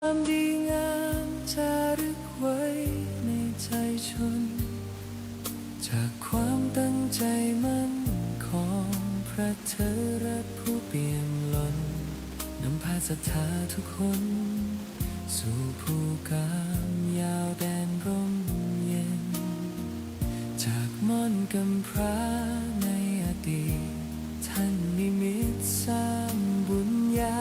ความดีงามจารึกไว้ในใจชนจากความตั้งใจมั่นของพระเถระผู้เปี่ยมล้นนำพาศรัทธาทุกคนสู่ภูกามยาวแดนร่มเย็นจากม่อนกำพร้าในอดีตท่านนิมิตสร้างบุญญา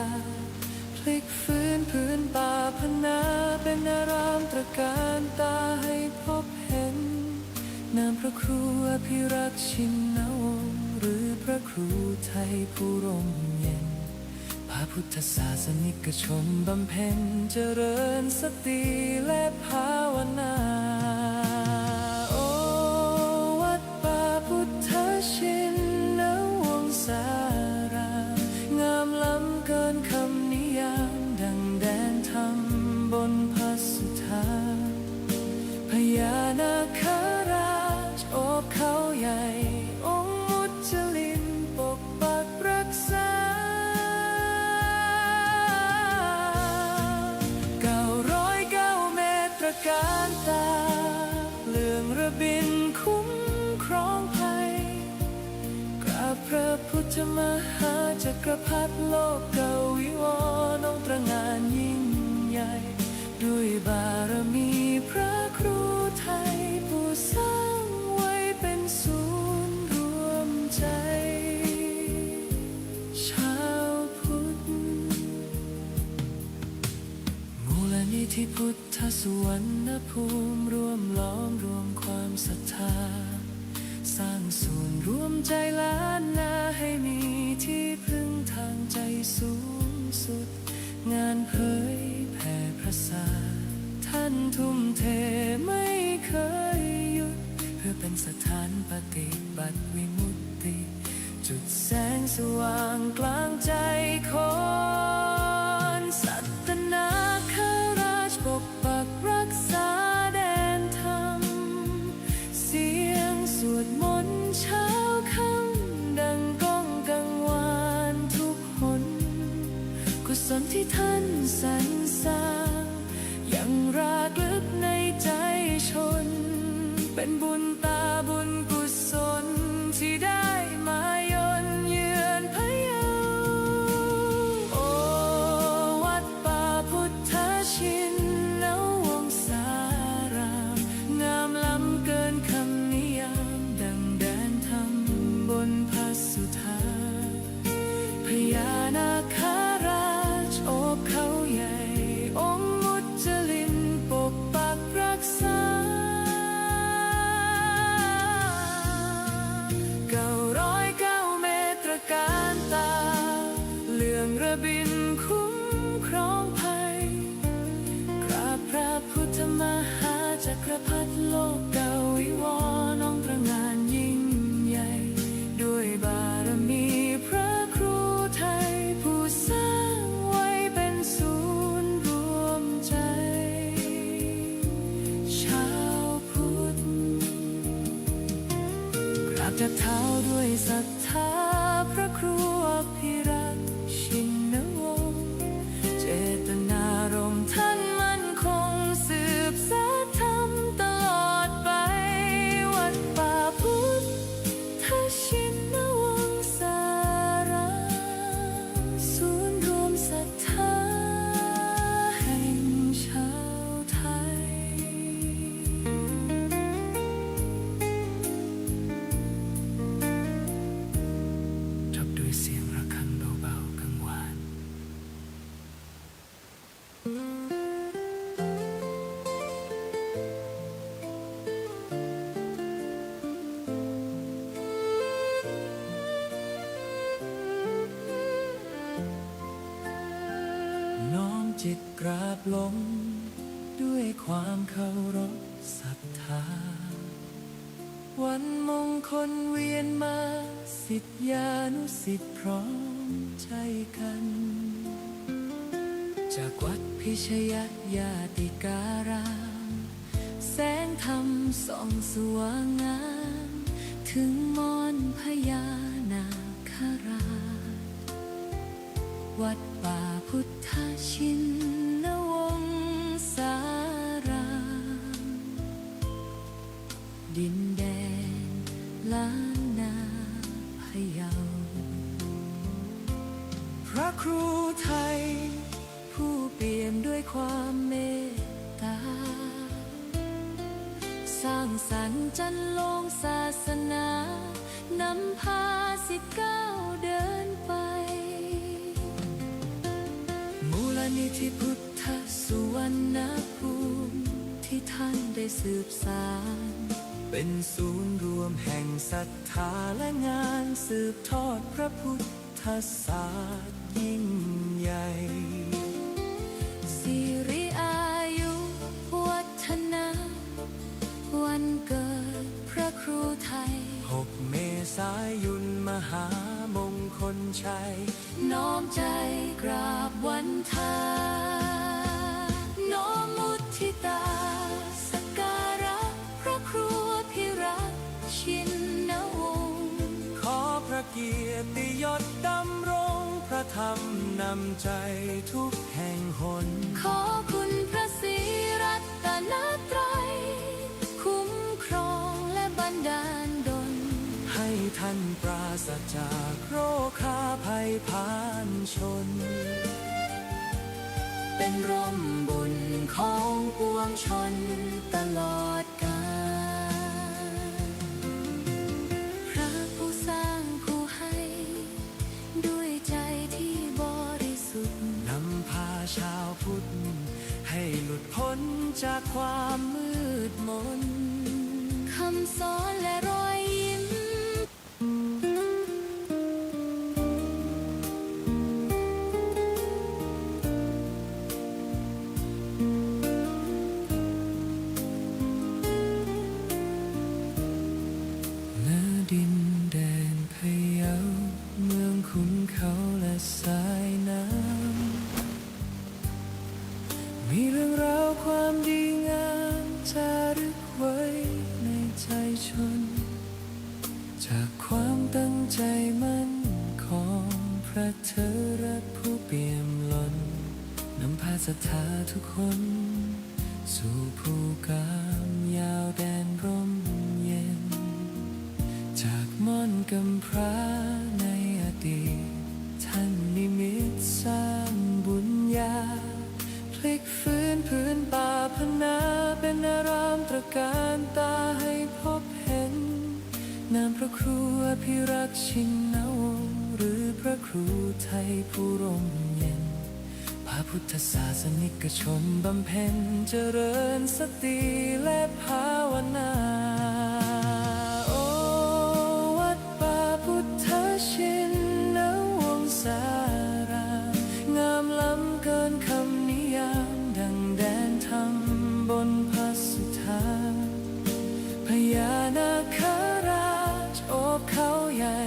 พลิกฟื้นพื้นป่าพนาเป็นอารามตระการตาให้พบเห็นนามพระครูอภิรักษ์ชินวงศ์หรือพระครูไทยผู้ร่มเย็นพระพุทธศาสนิกชนบำเพ็ญเจริญสติและภาวนาโอวัดป่าพุทธชินวงศารามงามล้ำเกินคำนิยามดังแดนธรรมบนพระสุธาพญานาคราชโอบเขาใหญ่องค์มุจลินปกปักรักษา909 เมตรตระการตาเลื่องระบินคุ้มครองภัยกราบพระพุทธมหาจักรพรรดิโลกเกวิวรณ์องค์ตระหง่านยิ่งใหญ่ด้วยบารมีพระครูไทยผู้สร้างไว้เป็นศูนย์รวมใจชาวพุทธมูลนิธิพุทธสุวรรณภูมิรวมล้อมรวมความศรัทธาสร้างศูนย์รวมใจล้านนาให้มีที่พึ่งทางใจสูงสุดงานเผยแผ่พระศาสนาท่านทุ่มเทไม่เคยหยุดเพื่อเป็นสถานปฏิบัติวิมุตติจุดแสงสว่างกลางใจคนสัตนาคราชปกปักรักษาแดนธรรมเสียงสวดมนต์เช้าค่ำดังก้องกังวานทุกหนกุศลที่ท่านสรรสร้างยังรากลึกในใจชนเป็นบุญตาบุญกุศลที่ได้มาย่นเยือนพะเยาโอวัดป่าพุทธชินวงศารามงามล้ำเกินคำนิยามดังแดนธรรมบนพระสุธาพญานาคราชโอบเขาใหญ่องค์มุจลินปกปักรักษา909 เมตรตระการตาเลื่องระบินคุ้มครองภัยกราบพระพุทธมหาจักรพรรดิโลกเกวิวรณ์องค์ตระหง่านยิ่งใหญ่ด้วยบารมีพระครูไทยผู้สร้างไว้เป็นศูนย์รวมใจชาวพุทธกราบจากเท้าด้วยศรัทธาพระครูอภิรักษ์ชินวงศ์เจตนารมณ์ท่านมั่นคงสืบสานธรรมตลอดไปวัดป่าพุทธชินวงศารามศูนย์รวมศรัทธาแห่งชาวไทยจบด้วยเสียงระฆังเบาๆกังวาน น้อมจิตกราบลงด้วยความเคารพศรัทธาวันมงคลเวียนมาศิษยานุศิษย์พร้อมใจกัน จากวัดพิชยญาติการามแสงธรรมส่องสว่างงามถึงมอนพญานาคราชวัดป่าพุทธชินวง ด้วยความเมตตาสร้างสรรค์จันลงศาสนานำพาสิทธิ์ก้าวเดินไปมูลนิธิพุทธสุวรรณภูมิที่ท่านได้สืบสานเป็นศูนย์รวมแห่งศรัทธาและงานสืบทอดพระพุทธศาสตร์ยิ่งใหญ่สิริอายุวัฒนะวันเกิดพระครูไทย6 เมษายนมหามงคลชัยน้อมใจกราบวันทาน้อมมุทิตาสักการะพระครูพิรักษ์ชินวงศ์ขอพระเกียรติยศดำรงพระธรรมนำใจทุกแห่งหนขอคุณพระศรีรัตนตรัยคุ้มครองและบันดาลดลให้ท่านปราศจากโรคาภัยพานชนเป็นร่มบุญของปวงชนตลอดกาลพระผู้สร้างผู้ให้ด้วยใจที่บริสุทธิ์นำพาชาวพุทธให้หลุดพ้นจากความมืดมนคำสอนและรอยยิ้มดินแดนพะเยาเมืองขุนเขาและสายน้ำมีเรื่องราวความดีงามจารึกไว้ในใจชนจากความตั้งใจมั่นของพระเถระผู้เปี่ยมล้นนำพาศรัทธาทุกคนสู่ภูกามยาวแดนร่มเย็นจากม่อนกำพร้าในอดีตท่านนิมิตสร้างบุญญาพลิกฟื้นพื้นป่าพนาเป็นอารามตระการตาให้พบเห็นนามพระครูอภิรักษ์ชินวงศ์หรือพระครูไทยผู้ร่มเย็นพระพุทธศาสนิกชนบำเพ็ญเจริญสติและภาวนาชินวงศารางามล้ำเกินคำนิยามดังแดนธรรมบนพระสุธาพญานาคราชโอบเขาใหญ่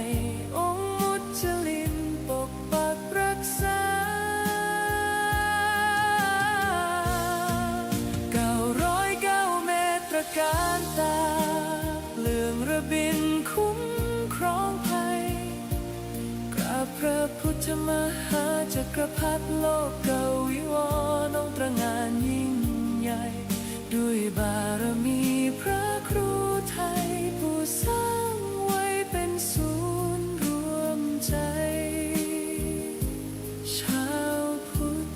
องค์มุจลินปกปักรักษา909 เมตรการตาเลื่องระบินคุ้มครองภัยพระพุทธมหาจักรพรรดิโลกเกวิวรณ์องค์ตระหง่านยิ่งใหญ่ด้วยบารมีพระครูไทยผู้สร้างไว้เป็นศูนย์รวมใจชาวพุทธ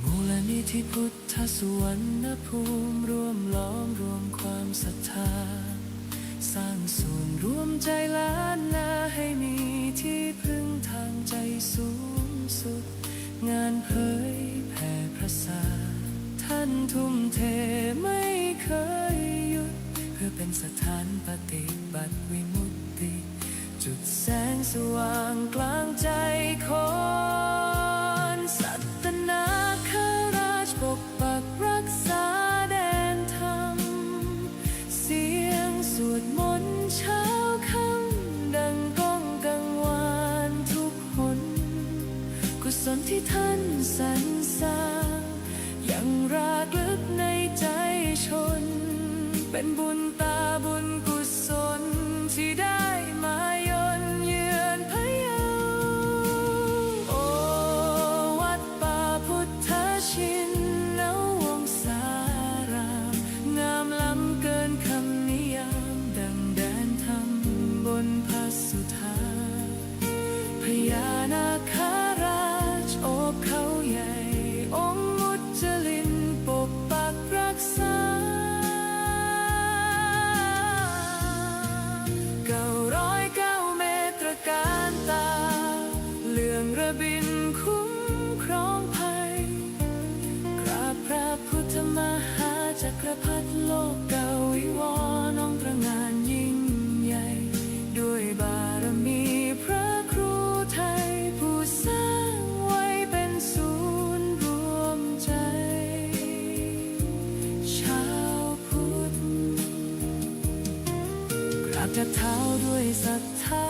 มูลนิธิพุทธสุวรรณภูมิรวมล้อมรวมความศรัทธาสร้างศูนย์รวมใจล้านนาให้มีที่พึ่งทางใจสูงสุดงานเผยแผ่พระศาสนาท่านทุ่มเทไม่เคยหยุดเพื่อเป็นสถานปฏิบัติวิมุตติจุดแสงสว่างกลางใจคนสัตนาคราชปกปักรักษาแดนธรรมเสียงสวดมนต์เช้าค่ำดังก้องกังวานทุกหนกุศลที่ท่านสรรสร้างยังรากลึกในใจชนเป็นบุญตาบุญกุศลที่ได้มาย่นเยือนพะเยาโอวัดป่าพุทธชินวงศารางามล้ำเกินคำนิยามดังแดนธรรมบนพระสุธาพญานาคราชโอบเขา กระเท้าด้วยศรัทธา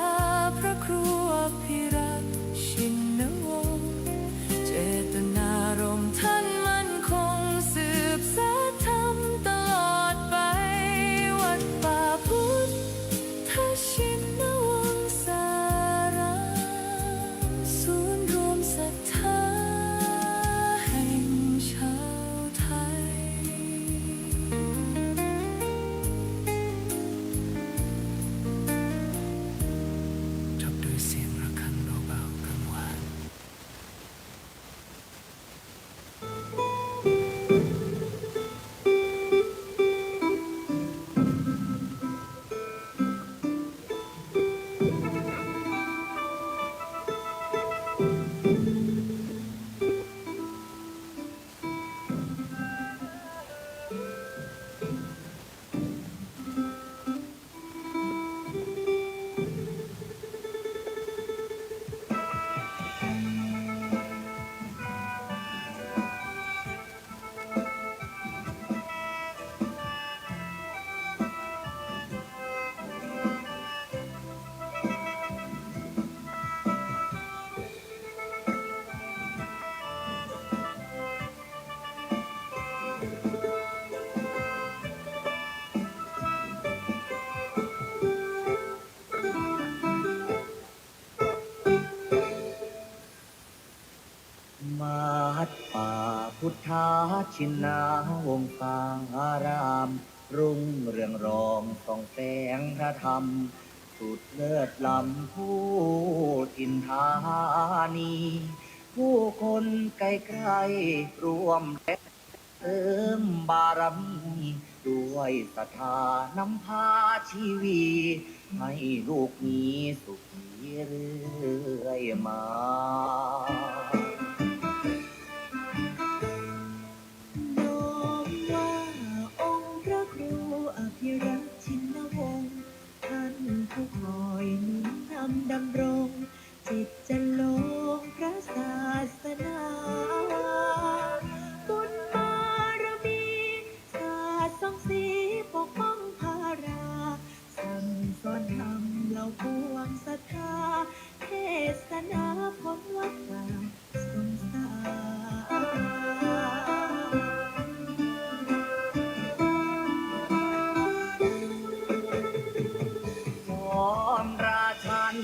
พระครูอภิรักษ์ชินวงศ์เจตนารมณ์ท่านมั่นคงสืบสานธรรมตลอดไปวัดป่าพุทธชินวงศารามศูนย์รวมศรัทธาแห่งชาวไทยจบด้วยเสียงระฆังเบาๆกังวาน วัดป่าพุทธาชินาวงศาราม รุ่งเรืองรองส่องแสงพระธรรม สุดเลิศล้ำผู้ทินธานี ผู้คนไกลๆรวมแรงเติมบารมีด้วยศรัทธานำพาชีวีให้ลูกมีสุขีเรื่อยมา น้อมว่าองค์พระครูอภิรักษ์ชินวงศ์ท่านผู้คอยหนุนนำดำรง จิตจะลงพระศาสนาบุญบารมีศาสตร์ส่องสีปกป้องภารา สั่งสอนธรรมเหล่าปวงศรัทธาเทศนาผลวัดป่าสงสาร พรราชัน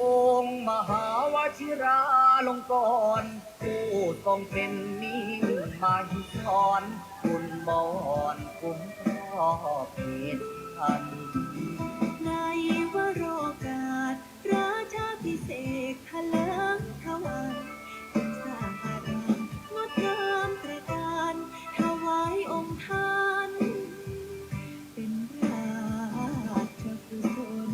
องค์มหาวชิราลงกรณ์ผู้ทรงเป็นนิ่งมาหิสอนคุณบอนคุ้มครอบเหตุพัน ในวโรกาสราชาพิเศษกทะเลิงทวันเป็นสร้างอารามงดงามตระการถวายองค์ท่าน เป็นราชกุศล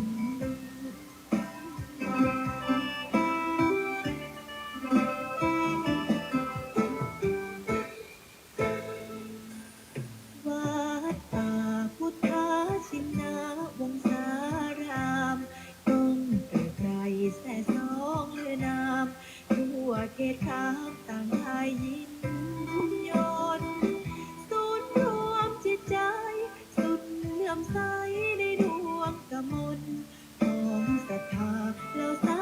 วัดป่าพุทธชินาวงศารามกงเกิดไกรแส่สองเลือนามทั่วเขตขามต่างทายยินยนต์ศูนย์รวมจิตใจ สุดเลื่อมใสในดวงกมลของศรัทธาเหล่าสา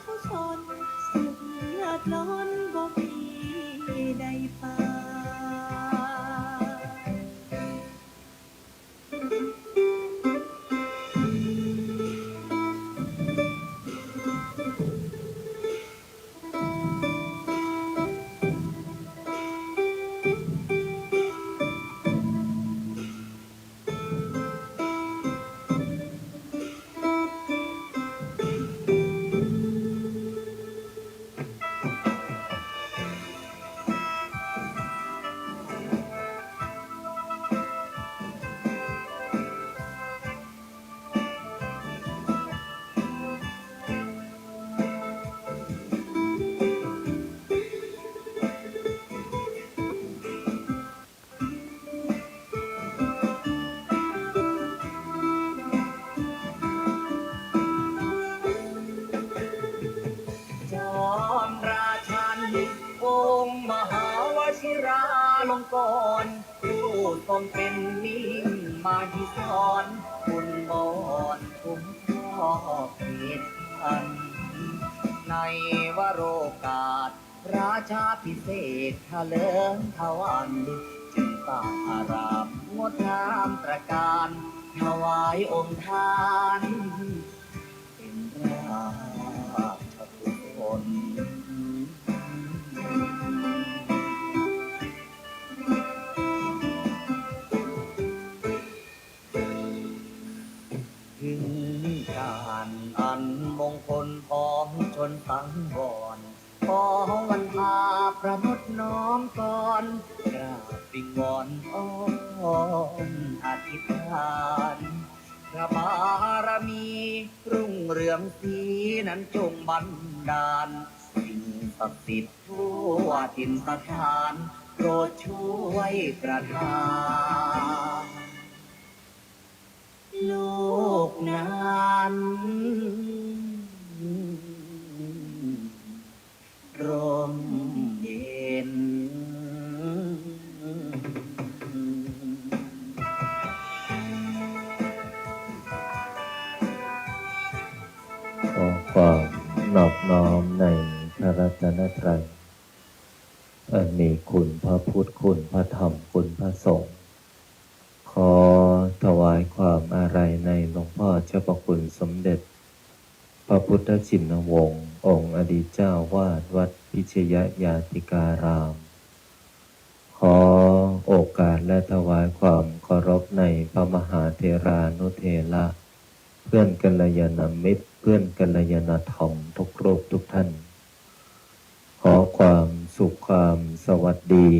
ธุชน สุขเลิศล้นบ่มีใดปานจอมราชันองค์มหาวชิราลงกรณ์ผู้ทรงเป็นนิ่ง มาที่สอนคุณบอนคุ้มครองเขตพันในวโรกาสราชาพิเศษทะเลิงทวันจึงสร้างอารามงดงามตระการถวายองค์ท่านเป็นราชกุศล ถึงการอันมงคลพร้อมชนสังวรขอวันพาประนุษน้อมก่อนกราบวิงวอนอ้อนอธิษฐานพระบารมีรุ่งเรืองสีนั้นจงบันดาลสิ่งศักดิ์สิทธิ์ทั่วถิ่นสถานโปรดช่วยประทาน โลกนั้นร่มเย็น ขอความนอบน้อมในพระรัตนตรัยอันมีคุณพระพุทธคุณพระธรรมคุณพระสงฆ์ขอถวายความอาลัยในหลวงพ่อเจ้าประคุณสมเด็จพระพุทธชินวงศ์องค์อดีตเจ้าวาดวัดพิชยญาติการาม ขอโอกาสและถวายความเคารพในพระมหาเถรานุเถระเพื่อนกัลยาณมิตรเพื่อนกัลยาณธรรมทุกรูปทุกท่านขอความสุขความสวัสดี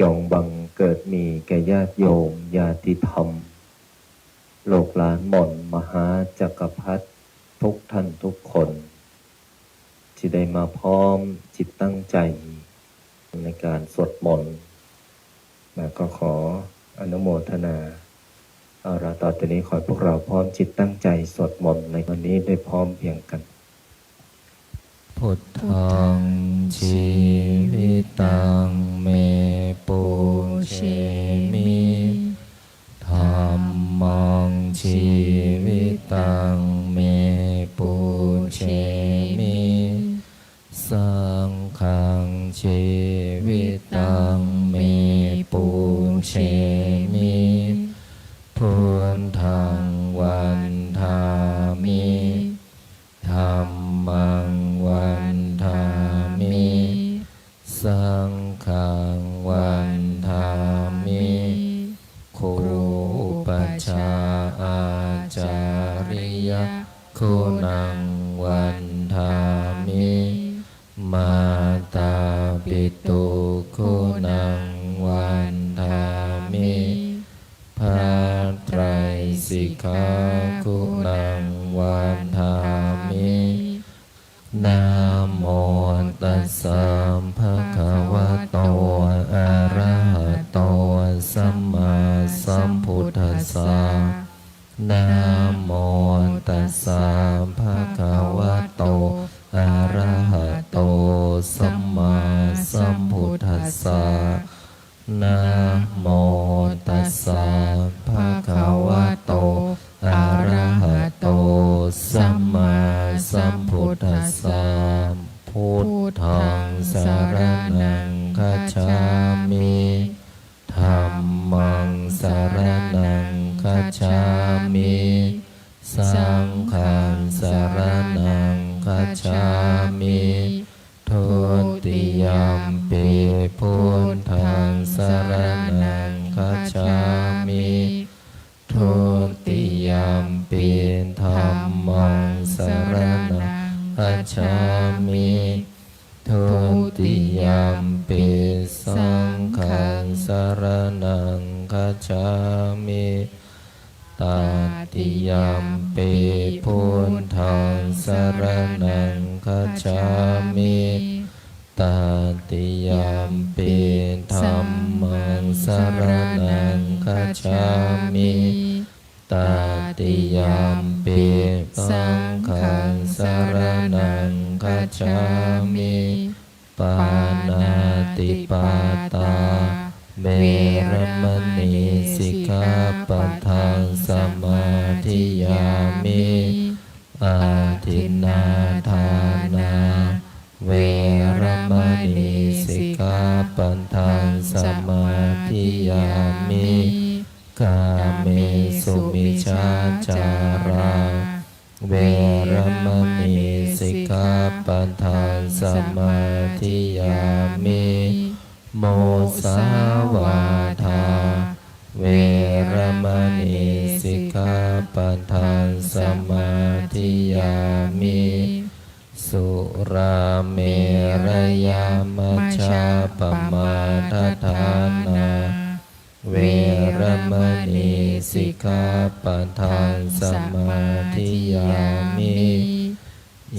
จงบังเกิดมีแก่ญาติโยมญาติธรรมโลกหลานหม่นมหาจักรพรรดิทุกท่านทุกคนที่ได้มาพร้อมจิตตั้งใจในการสวดมนต์และก็ขออนุโมทนาเอาละต่อจากนี้ขอให้พวกเราพร้อมจิตตั้งใจสวดมนต์ในวันนี้ได้พร้อมเพรียงกันพุทธังชีวิตังเมปุเชมิธัมมังชีวิตังเมปุเชมิสังฆังชีวิตังเมปุเชมิพุทธังวันทามิธัมมังวันทามิสังฆังวันทามิครูปัชฌาย์อาจาริยคุณังวันทามิมาตาปิตุคุณังวันทามิพระไตรสิกขาคุณังวันทามินะโมตัสสะภะคะวะโตอะระหะโตสัมมาสัมพุทธัสสะนะโมตัสสะภะคะวะโตอะระหะโตสัมมาสัมพุทธัสสะนะโมตัสสะภะคะวะโตอะระหะโตสัมมาสัมพุทธัสสะพุทธังสรณังคัจฉามิธัมมังสรณังคัจฉามิสังฆังสรณังคัจฉามิทุติยัมปิพุทธังสรณังคัจฉามิทุติยัมปิธัมมังสรณังคัจฉามิทุติยัมปิสังฆังสรณังคัจฉามิตติยัมปิพุทธังสรณังคัจฉามิตติยัมปิธัมมังสรณังคัจฉามิตติยัมปิสังฆังสรณังคัจฉามิปานาติปาตา เวรมณีสิกขาปะทังสมาธิยามิอาทินนาทานาเวรมณีสิกขาปะทังสมาธิยามิกาเมสุมิชาจาราเวรมณีสิกขาปะทังสมาธิยามิโมสาวาทาเวรมณีสิกขาปะทังสมาธิยามิสุราเมรยามัชฌาปมาทฐานาเวรมณีสิกขาปะทังสมาธิยามิ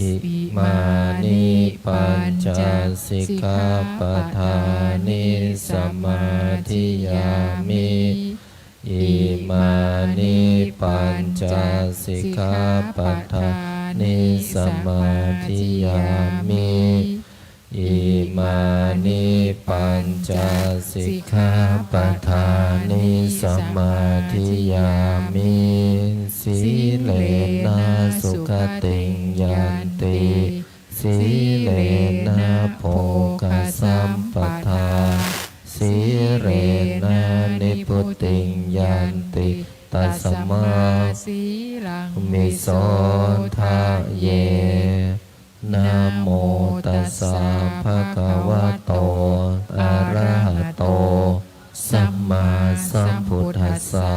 อิมานิปัญจสิกขาปะทานิสมาธิยามิอิมานิปัญจสิกขาปะทานิสมาธิยามิอิมานิปัญจสิกขาปะทานิสมาธิยามิสีเลนะสุขติงยันติสีเลนะโภคสัมปทาสีเรนะนิพุติงยันติตัสมาสีลังมิโสทะเยนะโมตัสสะภะคะวะโตอะระหะโตสัมมาสัมพุทธัสสะ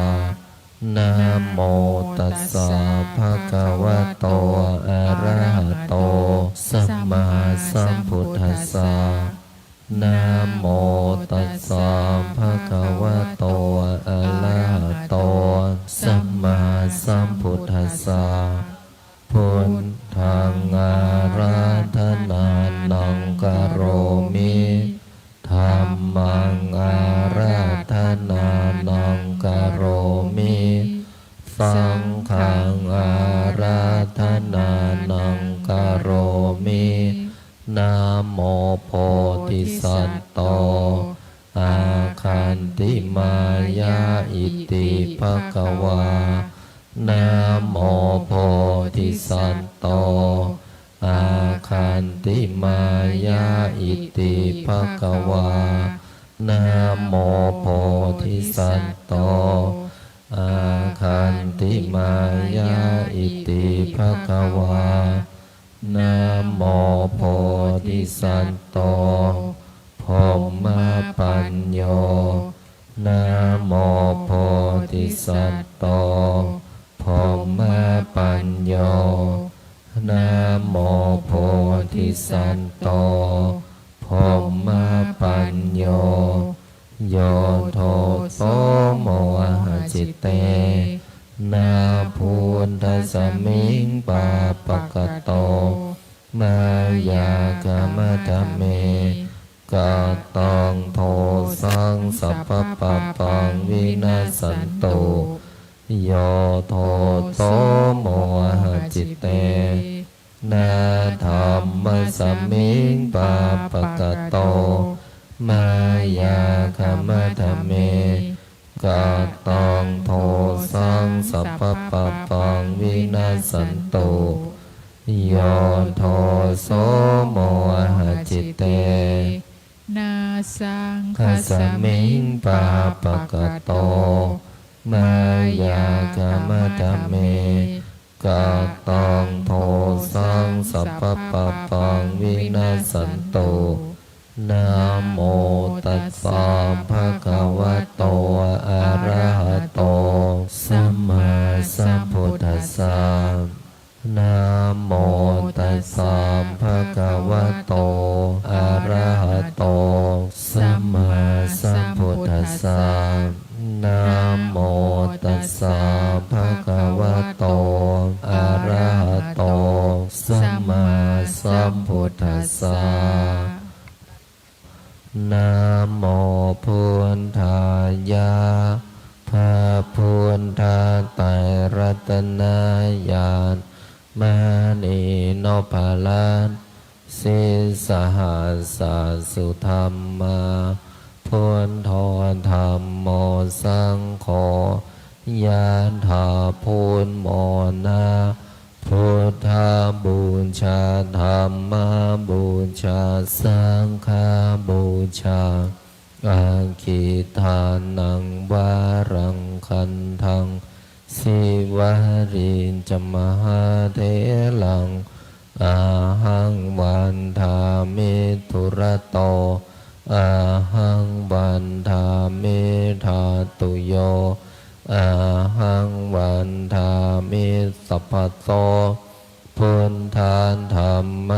นะโมตัสสะภะคะวะโตอะระหะโตสัมมาสัมพุทธัสสะนะโมตัสสะภะคะวะโตอะระหะโตสัมมาสัมพุทธัสสะพุทธังอาราธนานังกโรมิธัมมังอาราธนานังกโรมิสังฆังอาราธนานังกโรมินะโมโพธิสัตโตอาคันติมายาอิติภควานะโมโพธิสัตโตอาคันติมายาอิติภควานะโมโพธิสัตโตอาคันติมายาอิติภควานะโมโพธิสัตโตพรหมปัญโยนะโมโพธิสัตโตพรหมปัญโยนะโมโพธิสัตโตพรหมปัญโยโยโทโสโมหะจิตเตนาพุทธสมิงปาปะกะโตมายากามะทะเมกะตังโทสังสัพพะปะปังวินาสันตุโยโทโสโมหะจิตเตนาธัมมะสมิงปาปะกะโตมายากามะทะเมกะตังโทสังสัพพะปะปังวินาสันตุโยโทโสโมหะจิตเตนาสังฆ สมิงปาปะกะโตมายากามะทะเมกะตังโทสังสัพพะปะปังวินาสันตุนะโมตัสสะภะคะวะโตอะระหะโตสัมมาสัมพุทธัสสะนะโมตัสสะภะคะวะโตอะระหะโตสัมมาสัมพุทธัสสะนะโมตัสสะภะคะวะโตอะระหะโตสัมมาสัมพุทธัสสะนะโมพุทธายะพระพุทธไตรรัตนญาณมณีโนภาลันสิสหัสสสุธรรมาพ พุทโธธัมโมสังโฆยะถาพุทโมนะพุทธบูชาธัมมบูชาสังฆบูชาอาคิทานังวารังคันทังสิวารินจมหาเถลังอาหังวันทามิทุระโตอาหังวันทามิธาตุโยอาหังวันทามิสัพพะโตพุทธานธรรม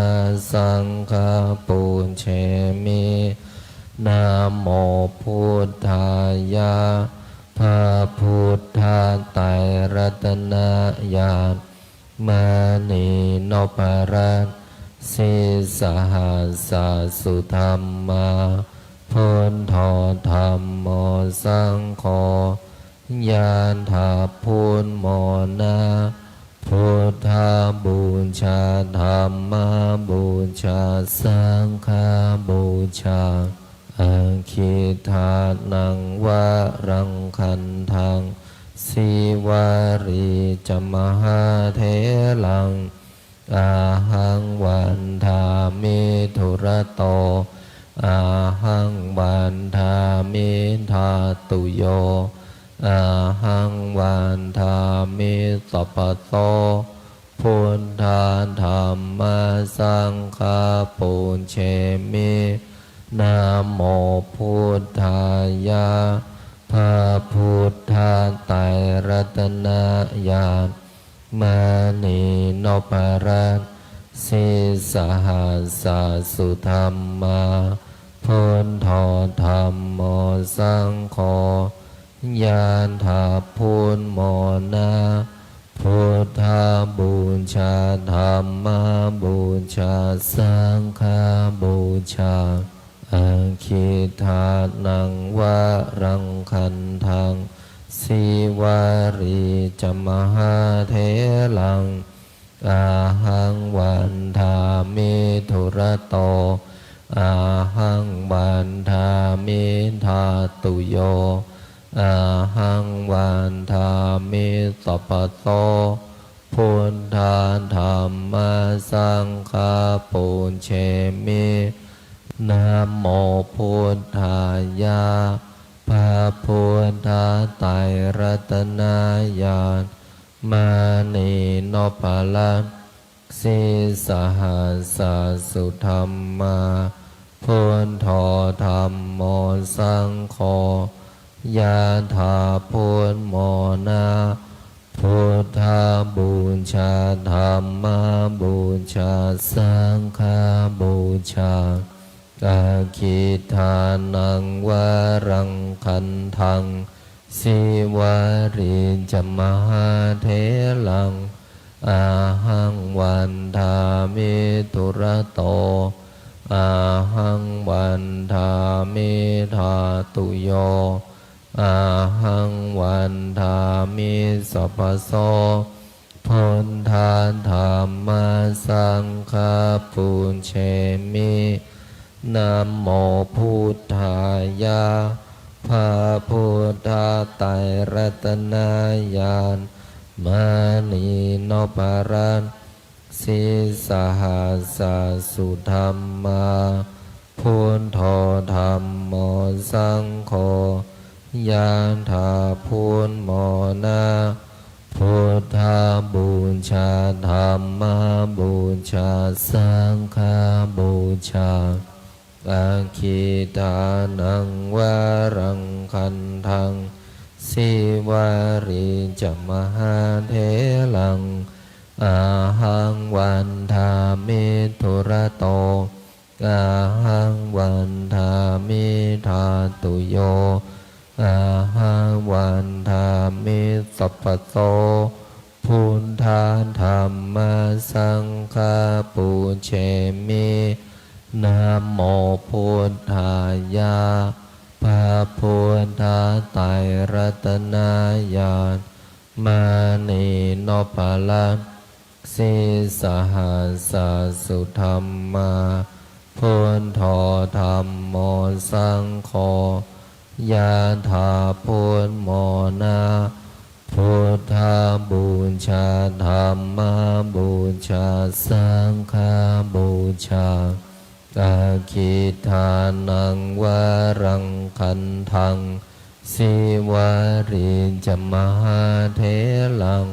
สังฆปูญเชมินะโมพุทธายะพระพุทธไตรรัตนญาณมานีนพรัตน์สิสหัสสะสุธรรมาพุทโธธัมโมสังโฆยะถาพุทโมนะพุทธบูชาธัมมบูชาสังฆบูชาอาคิทานังวารังคันทังสิวาริจมหาเถลังอาหังวันทามิทุระโตอาหังวันทามิธาตุโยอาหังวันทามิสัพพะโตพุทธานธรรมสังฆปูญเชมินะโมพุทธายะพระพุทธไตรรัตนญาณมานีนพรัตน์สิสหัสสะสุธรรมาพุทโธธัมโมสังโฆยะถาพุทโมนะพุทธบูชาธัมมบูชาสังฆบูชาอาคิทานังวารังคันทังสิวาริจมหาเถลังอาหังวันทามิทุระโตอาหังวันทามิธาตุโยอาหังวันทามิสัพพะโตพุทธานธรรมสังฆปูญเชมินะโมพุทธายะพระพุทธไตรรัตนญาณมานีนพรัตน์สิสหัสสะสุธรรมาพุทโธธัมโมสังโฆยะถาพุทโมนะพุทธบูชาธัมมบูชาสังฆบูชาอาคิทานังวารังคันทังสิวาริจมหาเถลังอาหังวันทามิทุระโตอาหังวันทามิธาตุโยอาหังวันทามิสัพพะโสพุทธานธรรมสังฆปูญเชมินะโมพุทธายะพระพุทธไตรรัตนญาณมานีนพรัตน์สิสหัสสะสุธรรมาพุทโธธัมโมสังโฆยะถาพุทโมนะพุทธบูชาธัมมบูชาสังฆบูชาอาคิทานังวารังคันทังสิวาริจมหาเถลังอาหังวันทามิทุระโตอาหังวันทามิธาตุโยอาหังวันทามิสัพพะโตพุทธานธรรมสังฆปูญเชมินะโมพุทธายะพระพุทธไตรรัตนญาณมานีนพรัตน์สิสหัสสะสุธรรมา พุทโธธัมโมสังโฆยะถาพุทโมนะพุทธาบูชาธัมมาบูชาสังฆาบูชาอาคิทานังวารังคันทังสิวาริจมหาเถลัง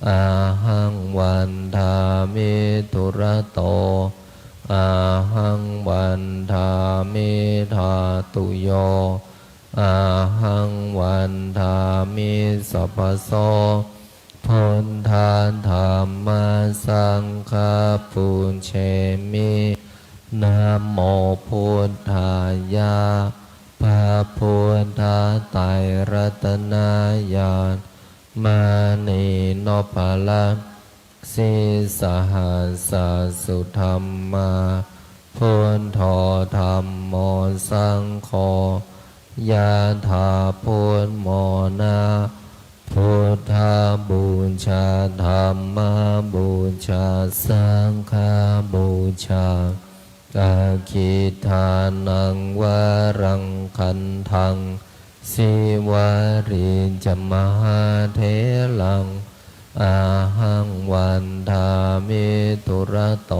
อาหังวันทามิตุระโตอาหังวันทามิธาตุโยอาหังวันทามิสัพพโสพุทธาธัมมาสังฆาปุญเชมินะโมพุทธายะพระพุทธไตรรัตนญาณมานีนพลักสิสหัสสุธรรมาพุทโธธัมโมสังโฆยะถาพุทโมนะพุทธาบูชาธัมมาบูชาสังฆาบูชาอาคิทานังวารังคันทังสิวาริจมหาเถลังอาหังวันทามิตุระโต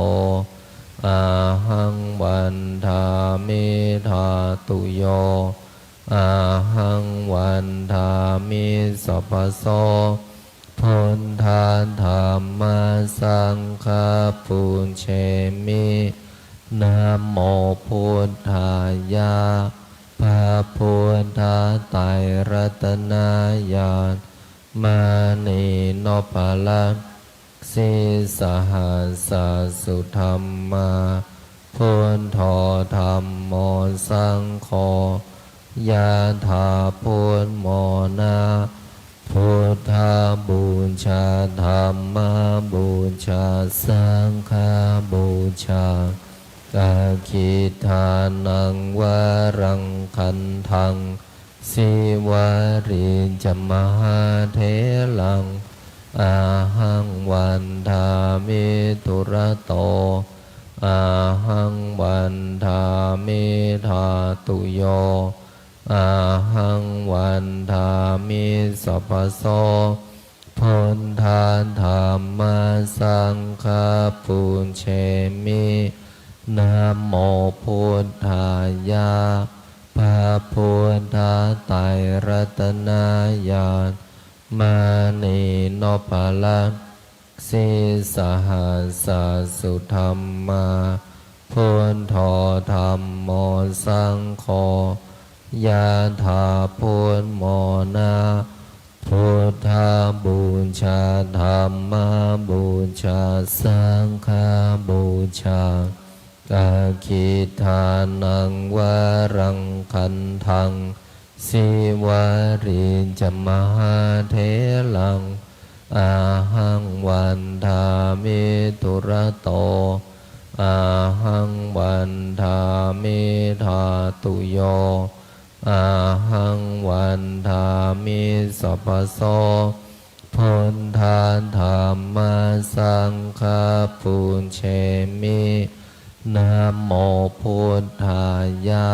อาหังวันทามิธาตุโยอาหังวันทามิสัพพโสพุทธาธัมมาสังฆาปุญเชมินะโมพุทธายะพระพุทธไตรรัตนญาณมานีนพลักสิสหัสสุธรรมาพุทโธธัมโมสังโฆยะถาพุทโมนะพุทธาบูชาธัมมาบูชาสังฆาบูชาอาคิทานังวารังคันทังสิวาริจมหาเถลังอาหังวันทามิตุระโตอาหังวันทามิธาตุโยอาหังวันทามิสัพพโสพุทธาธัมมาสังฆาปุญเชมินะโมพุทธายะพระพุทธไตรรัตนญาณมานีนพลักสิสหัสสุธรรมาพุทโธธัมโมสังโฆยะถาพุทโมนะพุทธาบูชาธัมมาบูชาสังฆาบูชาอาคิทานังวารังคันทังสิวาริจมหาเถลังอาหังวันทามิตุระโตอาหังวันทามิธาตุโยอาหังวันทามิสัพพโสพุทธาธัมมาสังฆาปุญเชมินะโมพุทธายะ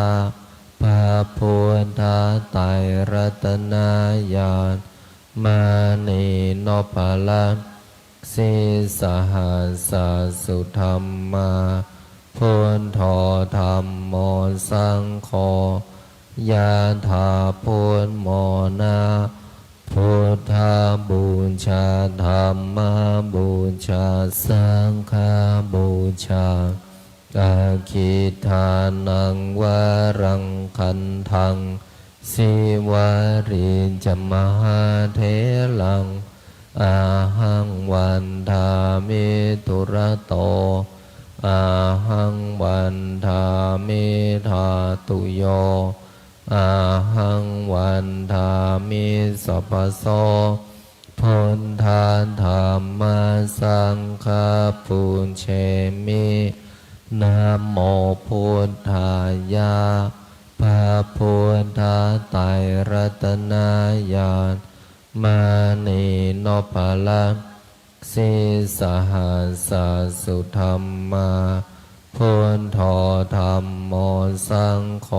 พระพุทธไตรรัตนญาณมานีนพลักสิสหัสสุธรรมาพุทโธธัมโมสังโฆยะถาพุทโมนะพุทธาบูชาธัมมาบูชาสังฆาบูชาอาคิทานังวารังคันทังสิวาริจมหาเถลังอาหังวันทามิตุระโตอาหังวันทามิธาตุโยอาหังวันทามิสัพพโสพุทธาธัมมาสังฆาปุญเชมินะโมพุทธายะพระพุทธไตรรัตนญาณมานีนพลักสิสหัสสุธรรมา พุทโธธัมโมสังโฆ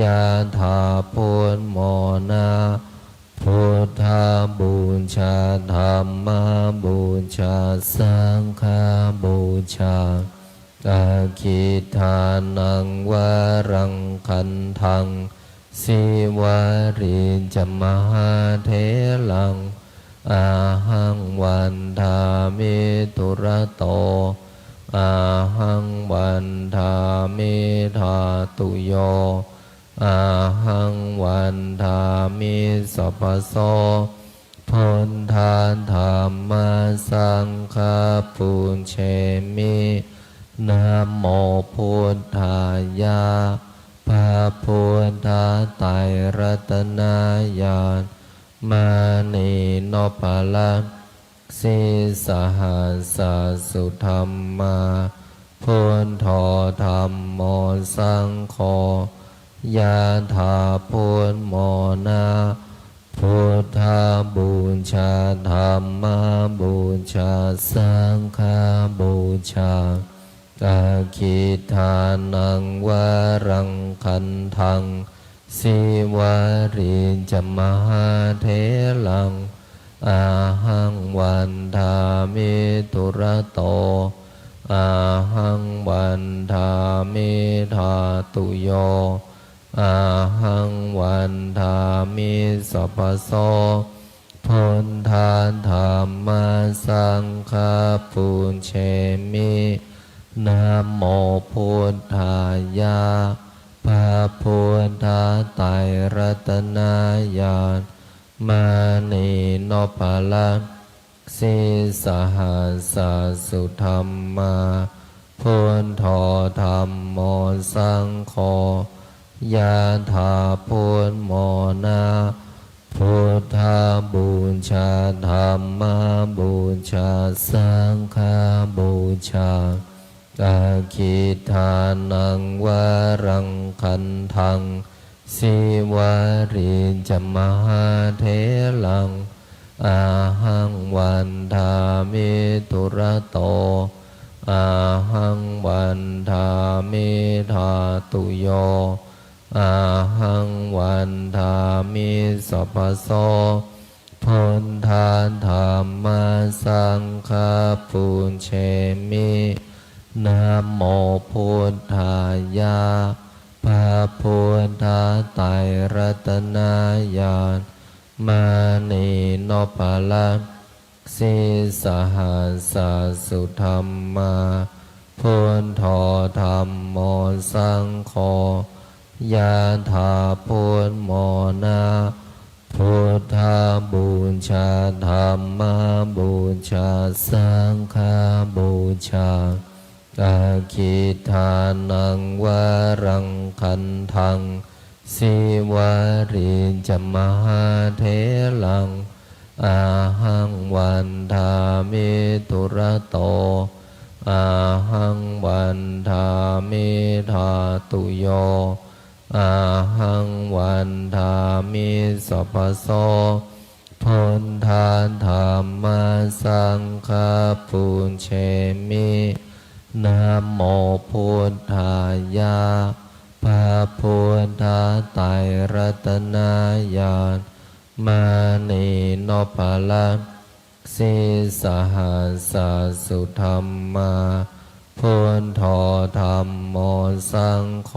ยะถาพุทโมนะพุทธาบูชาธัมมาบูชาสังฆาบูชาอาคิทานังวารังคันทังสิวาริจมหาเถลังอาหังวันทามิตุระโตอาหังวันทามิธาตุโยอาหังวันทามิสัพพโสพุทธาธัมมาสังฆาปุญเชมินะโมพุทธายะพระพุทธไตรรัตนญาณมานีโนภลังสิสหัสสุธรรมาพุทโธธัมโมสังโฆยะถาพุทโมนะพุทธาบูชาธัมมาบูชาสังฆาบูชาอาคิทานังวารังคันทังสิวาริจมหาเถลังอาหังวันทามิตุระโตอาหังวันทามิธาตุโยอาหังวันทามิสัพพโสพุทธาธัมมาสังฆาปุญเชมินะโมพุทธายะพระพุทธไตรรัตนญาณมานีโนภลังสิสหัสสุธรรมาพุทโธธัมโมสังโฆยะถาพุทโมนะพุทธาบูชาธัมมาบูชาสังฆาบูชาอาคิทานังวารังคันทังสิวาริจมหาเถลังอาหังวันทามิตุระโตอาหังวันทามิธาตุโยอาหังวันทามิสัพพโสพุทธาธัมมาสังฆาปุญเชมินะโมพุทธายะพระพุทธไตรรัตนญาณมานีโนภลังสิสหัสสุธรรมาพุทโธธัมโมสังโฆยะถาพุทโมนะพุทธาบูชาธัมมาบูชาสังฆาบูชาอาคิทานังวารังคันทังสิวาริจมหาเถลังอาหังวันทามิตุระโตอาหังวันทามิธาตุโยอาหังวันทามิสัพพโสพุทธาธัมมาสังฆาปุญเชมินะโมพุทธายะพระพุทธไตรรัตนญาณมานีโนภลังสิสหัสสุธรรมาพุทโธธัมโมสังโฆ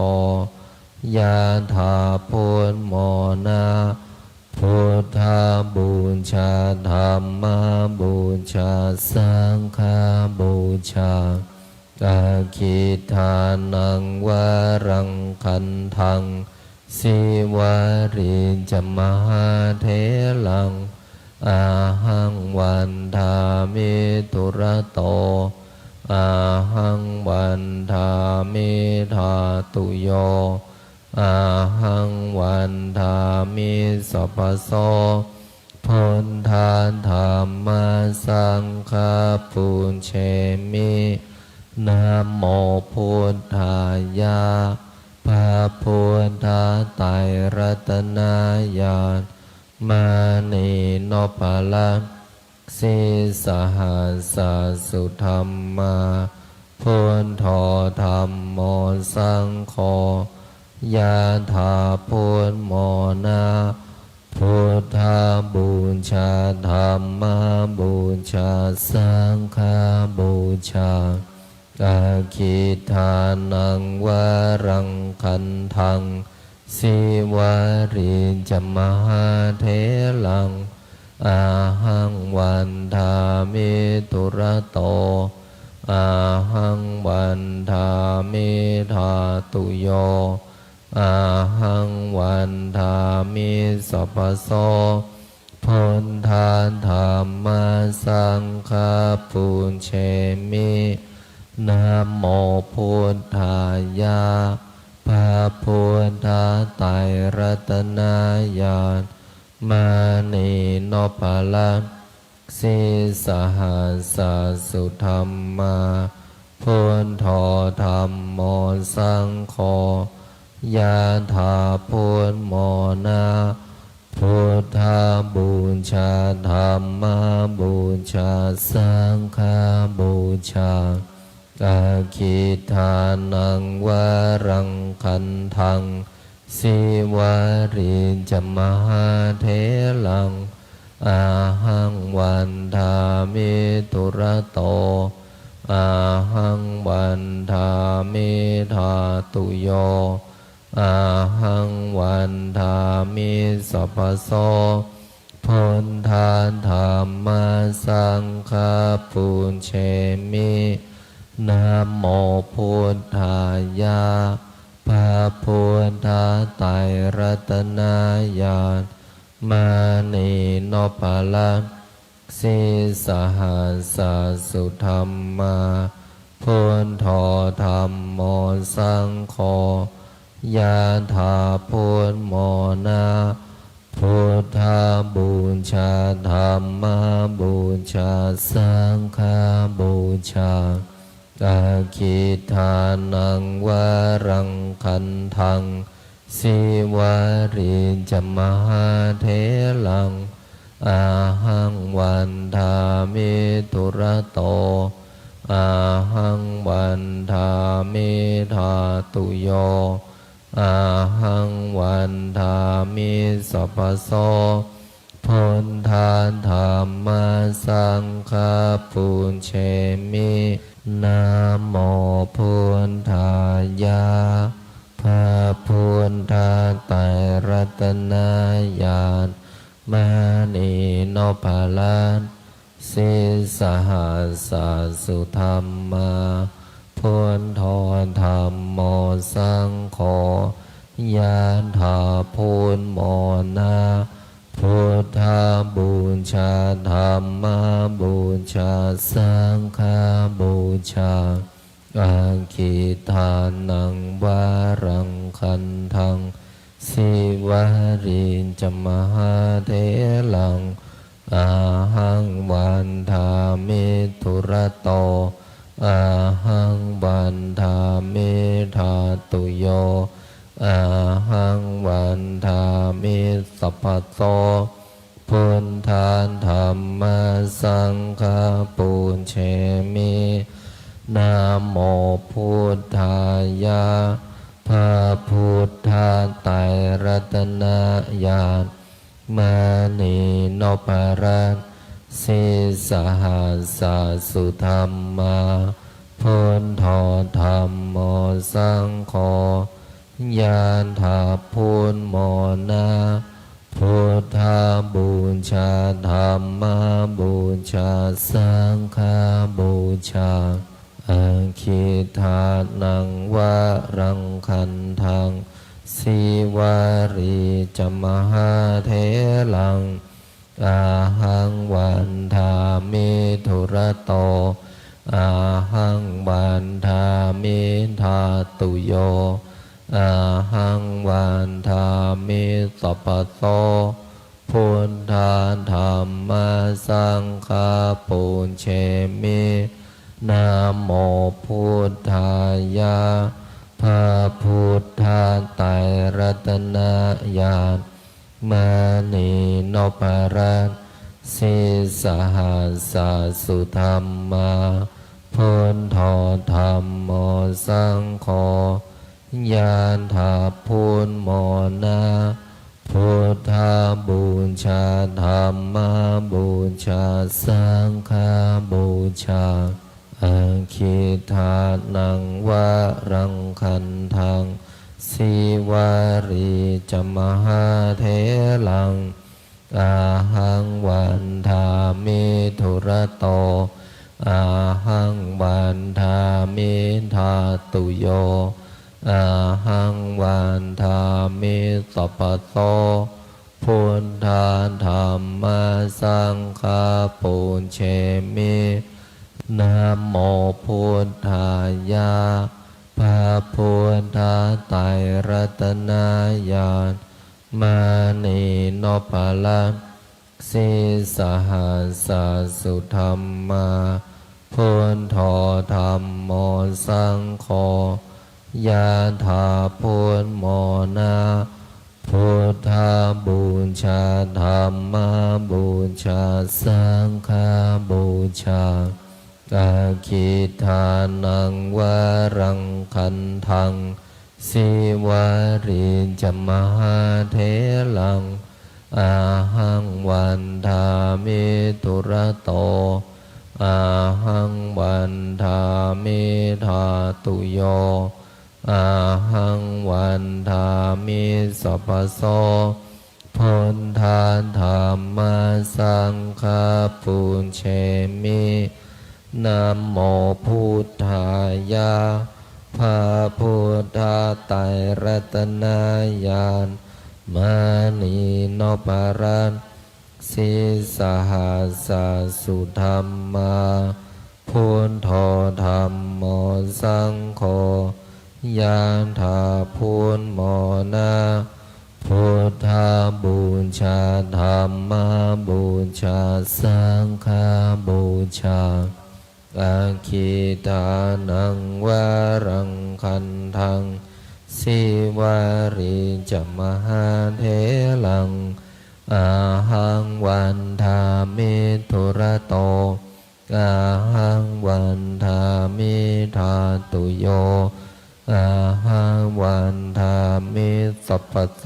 ยะถาพุทโมนะพุทธาบูชาธัมมาบูชาสังฆาบูชาอาคิทานังวารังคันทังสิวาริจมหาเถลังอาหังวันทามิตุระโตอาหังวันทามิธาตุโยอาหังวันทามิสัพพโสพุทธาธัมมาสังฆาปุญเชมินะโมพุทธายะพระพุทธไตรรัตนญาณมานีโนภลังสิสหัสสุธรรมา พุทโธธัมโมสังโฆยะถาพุทโมนะพุทธาบูชาธัมมาบูชาสังฆาบูชาอาคิทานังวารังคันทังสิวาริจมหาเถลังอาหังวันทามิตุระโตอาหังวันทามิธาตุโยอาหังวันทามิสัพพโสพุทธาธัมมาสังฆาปุญเชมินะโมพุทธายะพระพุทธไตรรัตนญาณมานีโนปะละสิสหัสสุธรรมาพุทโธธัมโมสังโฆยะถาพุทโมนะพุทธาบูชาธัมมาบูชาสังฆาบูชาอาคิทานังวารังคันทังสิวาริจมหาเถลังอาหังวันทามิตุระโตอาหังวันทามิธาตุโยอาหังวันทามิสัพพโสพุทธาธัมมาสังฆาปุญเชมินะโมพุทธายะพระพุทธไตรรัตนญาณมานีโนปะละสิสหัสสุธรรมาพุทโธธัมโมสังโฆยะถาพุทโมนะพุทธาบูชาธัมมาบูชาสังฆาบูชาอาคิทานังวารังคันทังสิวาริจมหาเถลังอาหังวันทามิตุระโตอาหังวันทามิธาตุโยอาหังวันทามิสัพพโสพุทธาธัมมาสังฆาปุญเชมินะโมพุทธายะพระพุทธไตรรัตนญาณมานีโนปะละสิสหัสสุธรรมาพุทโธธัมโมสังโฆยะถาพุทโมนะพุทธาบูชาธัมมาบูชาสังฆาบูชาอาคิทานังวารังคันทังสิวาริจมหาเถลังอาหังวันทามิตุระโตอาหังวันทามิธาตุโยอาหังวันทามิสัพพโสพุทธาธัมมาสังฆาปุญเชมินะโมพุทธายะพระพุทธไตรรัตนญาณมานีโนปะละสิสหัสสุธรรมาพุทโธธัมโมสังโฆยะถาพุทโมนะพุทธาบูชาธัมมาบูชาสังฆาบูชาอาคิทานังวารังคันทังสิวาริจมหาเถลังอาหังวันทามิตุระโตอาหังวันทามิธาตุโยอาหังวันทามิสัพพโสพุทธาธัมมาสังฆาปุญเชมินะโมพุทธายะพระพุทธไตรรัตนญาณมานีโนปะละสิสหัสสุธรรมา พุทโธธัมโมสังโฆยานถาพุทโมนาพุทธาบูชาธรรมบูชาสังฆบูชาอาคิทานังวะรังคันทังสิวารีจมหาเทลังอาหังวันทามิทุระโตอาหังวันทามิทาตุโยอาหังวันทามิสัพพโตพุทธาธัมมาสังฆาปุญเชมินะโมพุทธายะพระพุทธไตรรัตนญาณมานีโนปะละสิสหัสสุธรรมาพุทโธธัมโมสังโฆยะถาพุทโมนาพุทธาบูชาธรรมบูชาสังฆบูชาอาคิทานังวะรังคันทังสิวาริจมหาเทลังอาหังวันทามิทุระโตอาหังวันทามิทาตุโยอาหังวันทามิสัพพโสพุทธาธัมมาสังฆาปุญเชมินะโมพุทธายะพระพุทธไตรรัตนญาณมานีโนปะระสิสหัสสุธรรมาพุทโธธัมโมสังโฆยะถาพุทโมนาพุทธาบูชาธรรมบูชาสังฆบูชาอาคิทานังวะรังคันทังสิวาริจมหาเทลังอาหังวันทามิทุระโตอาหังวันทามิทาตุโยอาหังวันทามิสัพพโต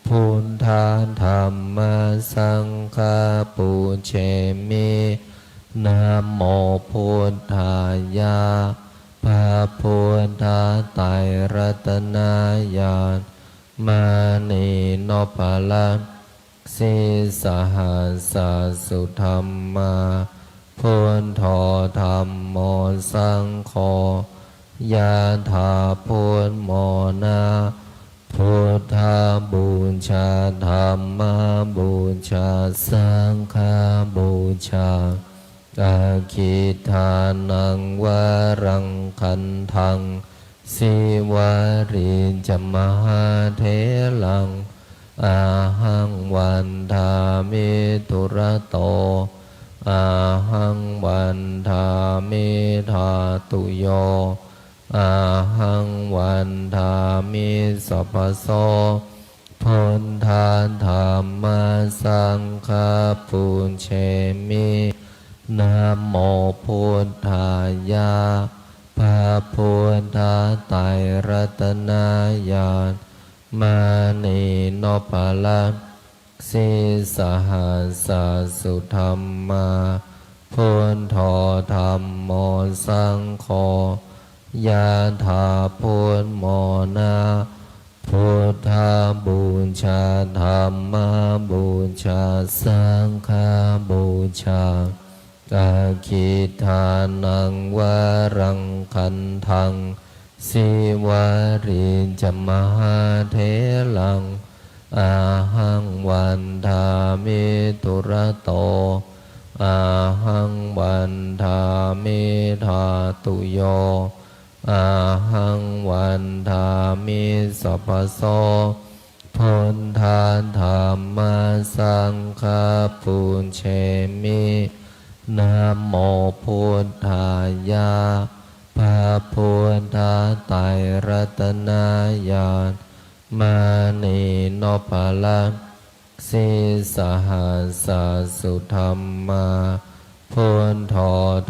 พุทธาธัมมาสังฆาปุญเชมินะโมพุทธายะพระพุทธไตรรัตนญาณมานีโนปะละสิสหัสสุธรรมาพุทโธธัมโมสังโฆยะถาพุทโมนาพุทธาบูชาธรรมบูชาสังฆบูชาอาคิทานังวะรังคันทังสิวาริจมหาเทลังอาหังวันทามิทุระโตอาหังวันทามิทาตุโยอาหังวันทามิสัพพโสพุทธาธัมมาสังฆาปุญเชมินะโมพุทธายะพระพุทธไตรรัตนญาณมานีโนปะละสิสหัสสุธรรมาพุทโธธัมโมสังโฆยะถาพุทโมนาพุทธาบูชาธรรมบูชาสังฆบูชาอาคิทานังวะรังคันทังสิวาริจมหาเทลังอาหังวันทามิทุระโตอาหังวันทามิทาตุโยอาหังวันทามิสัพพโสพุทธาธัมมาสังฆาปุญเชมินะโมพุทธายะพระพุทธไตรรัตนญาณมานีโนปะละสิสหัสสุธรรมา พุทโธ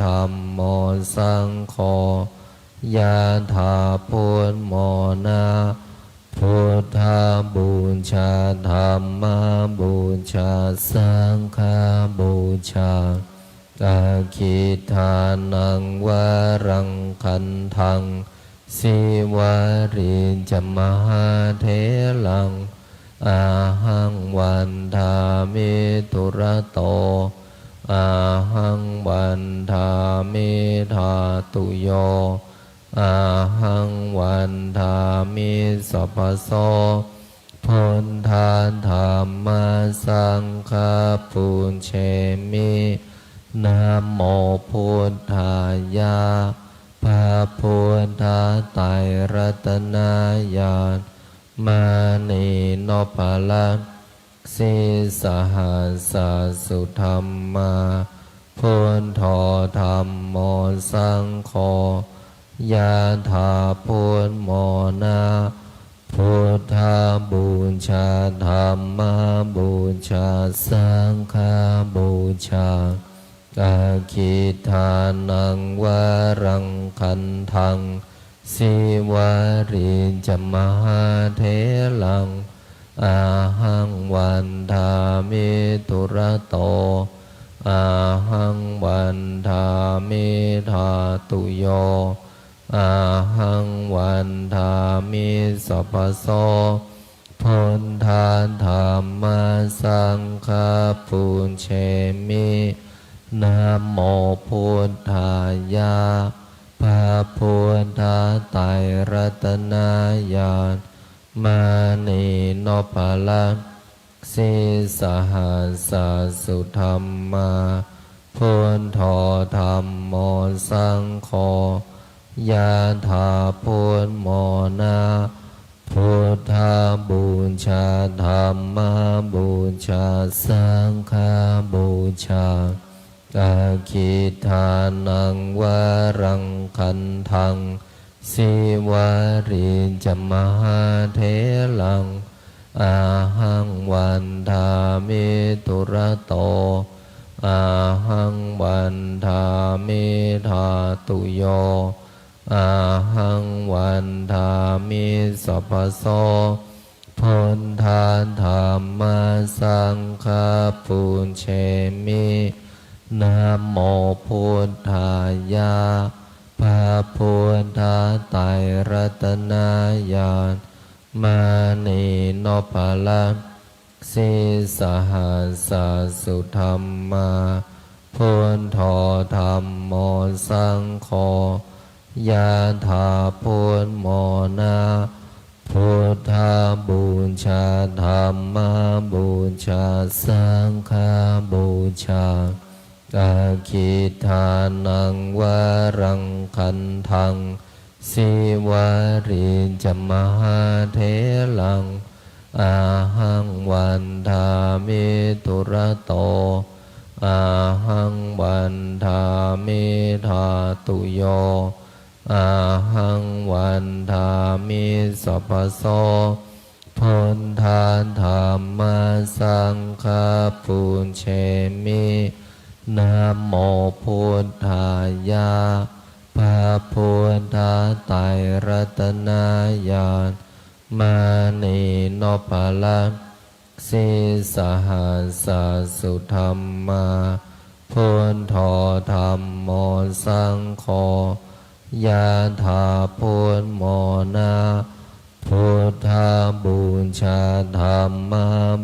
ธัมโมสังโฆยะถาพุทโมนะพุทธบูชาธัมมบูชาสังฆบูชาอาคิทานังวรังคันทังสิวาริจมหาเถลังอาหังวันทามิตุระโตอาหังวันทามิธาตุโยอาหังวันทามิสัพพโสพุทธาธัมมาสังฆปุญเชมินะโมพุทธายะพระพุทธไตรรัตนญาณมานีโนภลังสิสหัสสุธรรมาพุทโธธัมโมสังโฆยะถาพุทโมนะพุทธบูชาธัมมบูชาสังฆบูชาอาคิทานังวรังคันทังสิวาริจมหาเถลังอาหังวันทามิตุระโตอาหังวันทามิธาตุโยอาหังวันทามิสัพพโสพุทธาธัมมาสังฆปุญเชมินะโมพุทธายะพระพุทธไตรรัตนญาณมานีโนภลังสิสหัสสุธรรมาพุทโธธัมโมสังโฆยะถาพุทโมนะพุทธบูชาธัมมบูชาสังฆบูชาอาคิทานังวรังคันทังสิวาริจมหาเถลังอาหังวันทามิตุระโตอาหังวันทามิธาตุโยอาหังวันทามิสัพพโสพุทธาธัมมาสังฆปุญเชมินะโมพุทธายะพระพุทธไตรรัตนญาณมานีโนภลังสิสหัสสุธรรมาพุทโธธัมโมสังโฆยะถาพุทโมนะพุทธบูชาธัมมบูชาสังฆบูชาอาคิทานังวรังคันทังสิวาริจมหาเถลังอาหังวันทามิตุระโตอาหังวันทามิธาตุโยอาหังวันทามิสัพพโสพุทธาธัมมาสังฆปุญเชมินะโมพุทธายะพระพุทธไตรรัตนญาณมานีโนภลังสิสหัสสุธรรมาพุทโธธัมโมสังโฆยะถาพุทโมนะพุทธบูชาธัมม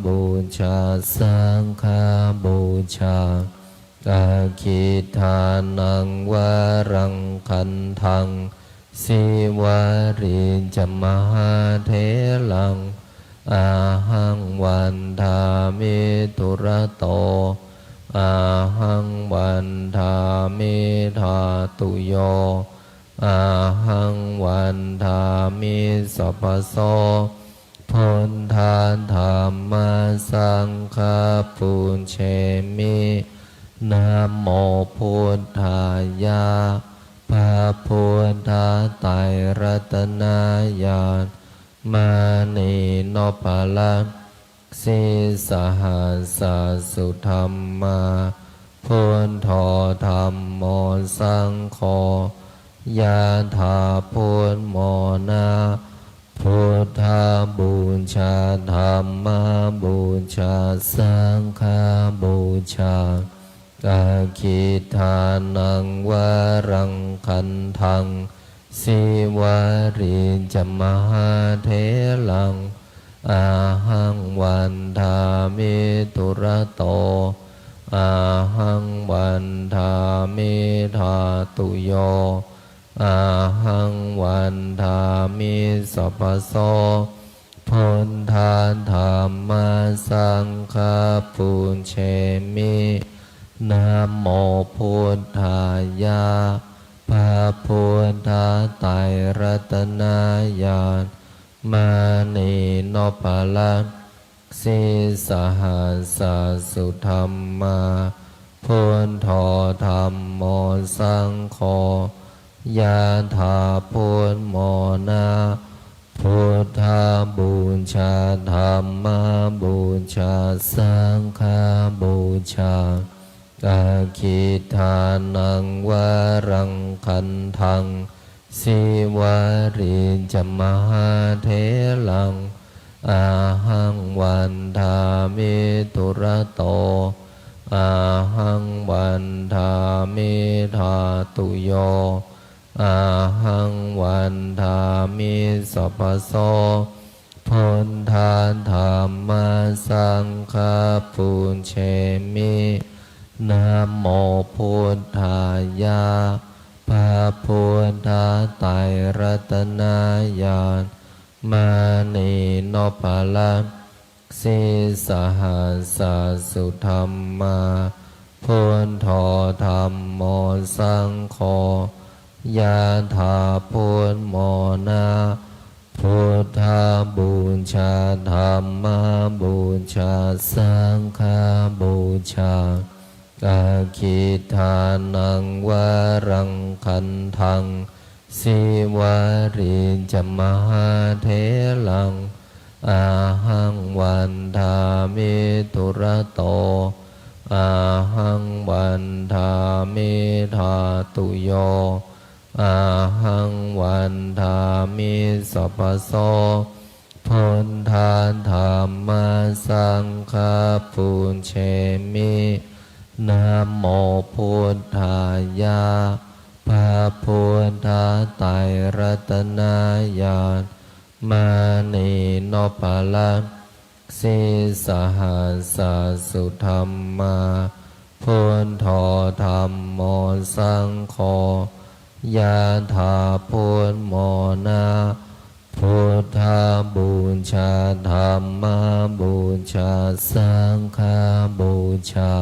บูชาสังฆบูชาอาคิทานังวรังคันทังสิวาริจมหาเถลังอาหังวันทามิตุระโตอาหังวันทามิธาตุโยอาหังวันทามิสัพพโสพุทธาธัมมาสังฆปุญเชมินะโมพุทธายะพระพุทธไตรรัตนญาณมานีโนภลังสิสหัสสุธรรมาพ พุทโธธัมโมสังโฆยะถาพุทโมนะพุทธาบูชาธัมมาบูชาสังฆาบูชาอาคิทานังวรังคันทังสิวาริจมหาเถลังอาหังวันทามิตุระโตอาหังวันทามิธาตุโยอาหังวันทามิสัพพโสพุทธาธัมมาสังฆาปุญเชมินะโมพุทธายะพระพุทธไตรรัตนญาณมานีโนภลังสิสหัสสุธรรมาพุทโธธัมโมสังโฆยะถาพุทโมนะพุทธาบูชาธัมมาบูชาสังฆาบูชาอาคิทานังวรังคันทังสิวาริจมหาเถลังอาหังวันทามิตุระโตอาหังวันทามิธาตุโยอาหังวันทามิสัพพโสพุทธาธัมมาสังฆาปุญเชมินะโมพุทธายะพระพุทธไตรรัตนญาณมานีโนภลังสิสหัสสุธรรมาพุทโธธัมโมสังโฆยะถาพุทโมนะพุทธาบูชาธัมมาบูชาสังฆาบูชาอาคิทานังวรังคันทังสิวาริจมหาเถลังอาหังวันทามิตุระโตอาหังวันทามิธาตุโยอาหังวันทามิสัพพโสพุทธาธัมมาสังฆาปุญเชมินะโมพุทธายะพระพุทธไตรรัตนญาณมานีโนภลังสิสหัสสุธรรมาพุทโธธัมโมสังโฆยะถาพุทโมนะพุทธาบูชาธัมมาบูชาสังฆาบูชา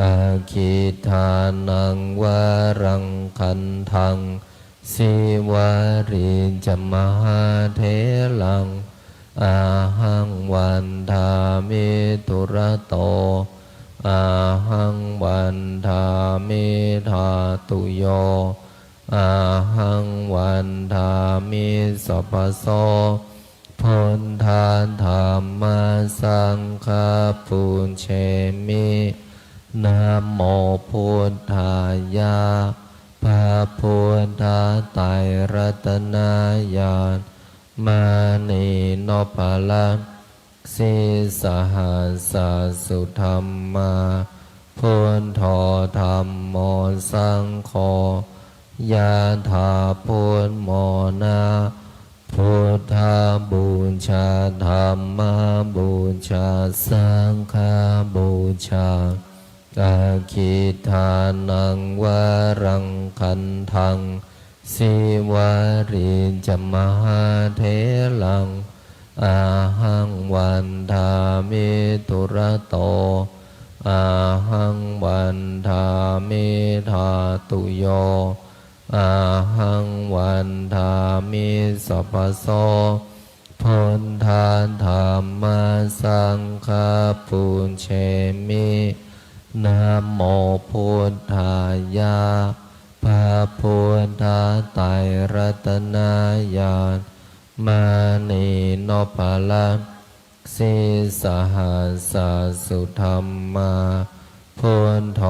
อาคิทานังวรังคันทังสิวาริจมหาเถลังอาหังวันทามิตุระโตอาหังวันทามิธาตุโยอาหังวันทามิสัพพโสพุทธาธัมมาสังฆาปุญเชมินะโมพุทธายะพระพุทธไตรรัตนญาณมานีโนภลังสิสหัสสุธรรมาพุทโธธัมโมสังโฆยะถาพุทโมนะพุทธาบูชาธัมมาบูชาสังฆาบูชาอาคิทานังวรังคันทังสิวาริจมหาเถลังอาหังวันทามิตุระโตอาหังวันทามิธาตุโยอาหังวันทามิสัพพโสพุทธาธัมมาสังฆาปุญเชมินะโมพุทธายะพระพุทธไตรรัตนญาณมานีโนภลังสิสหัสสุธรรมา พุทโธ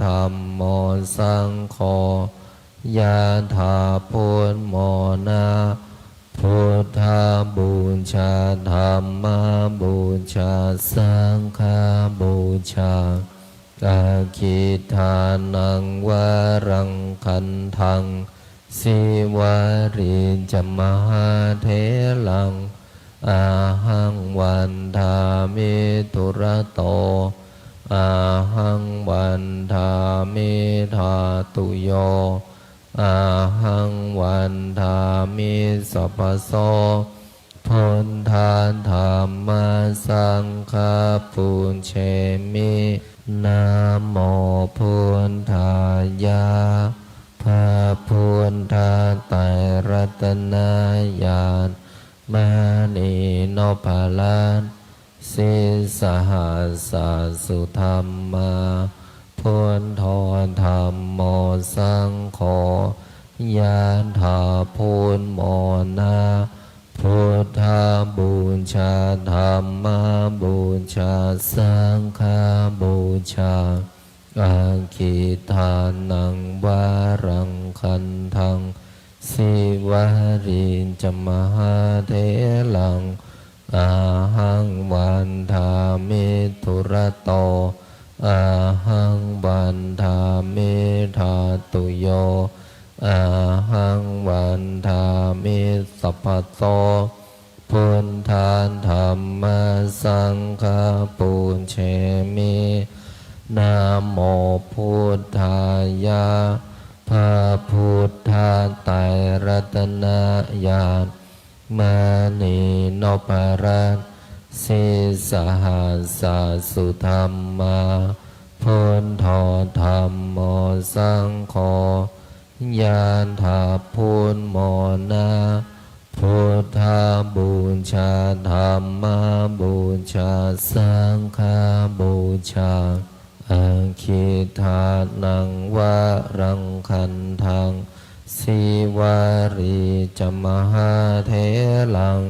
ธัมโมสังโฆยะถาพุทโมนะพุทธาบูชาธัมมาบูชาสังฆาบูชาอาคิทานังวารังคันทังสิวาริจมหาเถลังอาหังวันทามิตุระโตอาหังวันทามิธาตุโยอาหังวันทามิสัพพโสพุทธาธัมมาสังฆาปุญเชมินะโมพุทธายะพระพุทธไตรรัตนญาณมณีโนภาลันสิสหัสสสุธรรมาพุทโธธัมโมสังโฆยะถาพุทโมนะพุทธาบูชาธัมมาบูชาสังฆาบูชาอาคิทานังวารังคันทังสิวาริจมหาเถลังอาหังวันทามิตุระโตอาหังวันทามิธาตุโยอาหังวันทามิสัพพโสพุทธาธัมมาสังฆาปุญเชมินะโมพุทธายะพระพุทธไตรรัตนญาณมณีโนภาลันสิสหัสสสุธรรมาพุทโธธัมโมสังโฆยะถาพุทโมนะพุทธาบูชาธัมมาบูชาสังฆาบูชาอาคิทานังวารังคันทังสิวาริจมหาเถลัง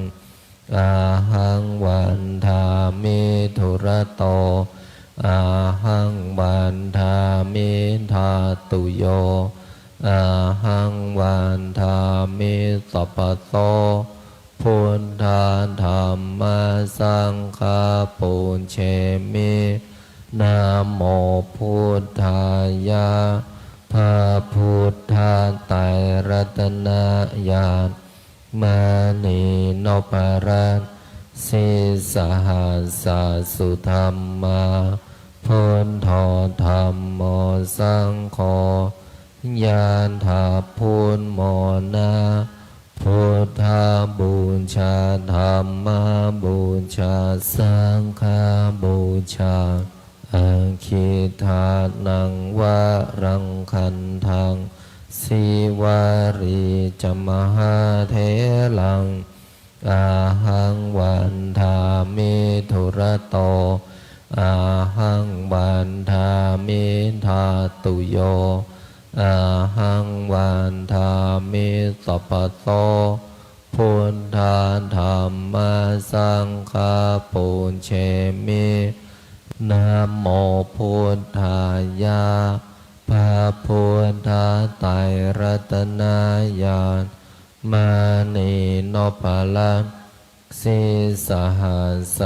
อาหังวันทามิตุระโตอาหังวันทามิธาตุโยอาหังวันทามิสัพพโสพุทธาธัมมาสังฆาปุญเชมินะโมพุทธายะพระพุทธไตรรัตนญาณมณีโนภาลันสิสหัสสสุธรรมาพุทโธธัมโมสังโฆยะถาพุทโมนะพุทธาบูชาธัมมาบูชาสังฆาบูชาอาคิทานังวารังคันทังสิวาริจมหาเถลังอาหังวันทามิตุระโตอาหังวันทามิธาตุโยอาหังวันทามิสัพพโสพุทธาธัมมาสังฆาปุญเชมินะโมพุทธายะพระพุทธไตรรัตนญาณมณีโนภาลันสิสหัสส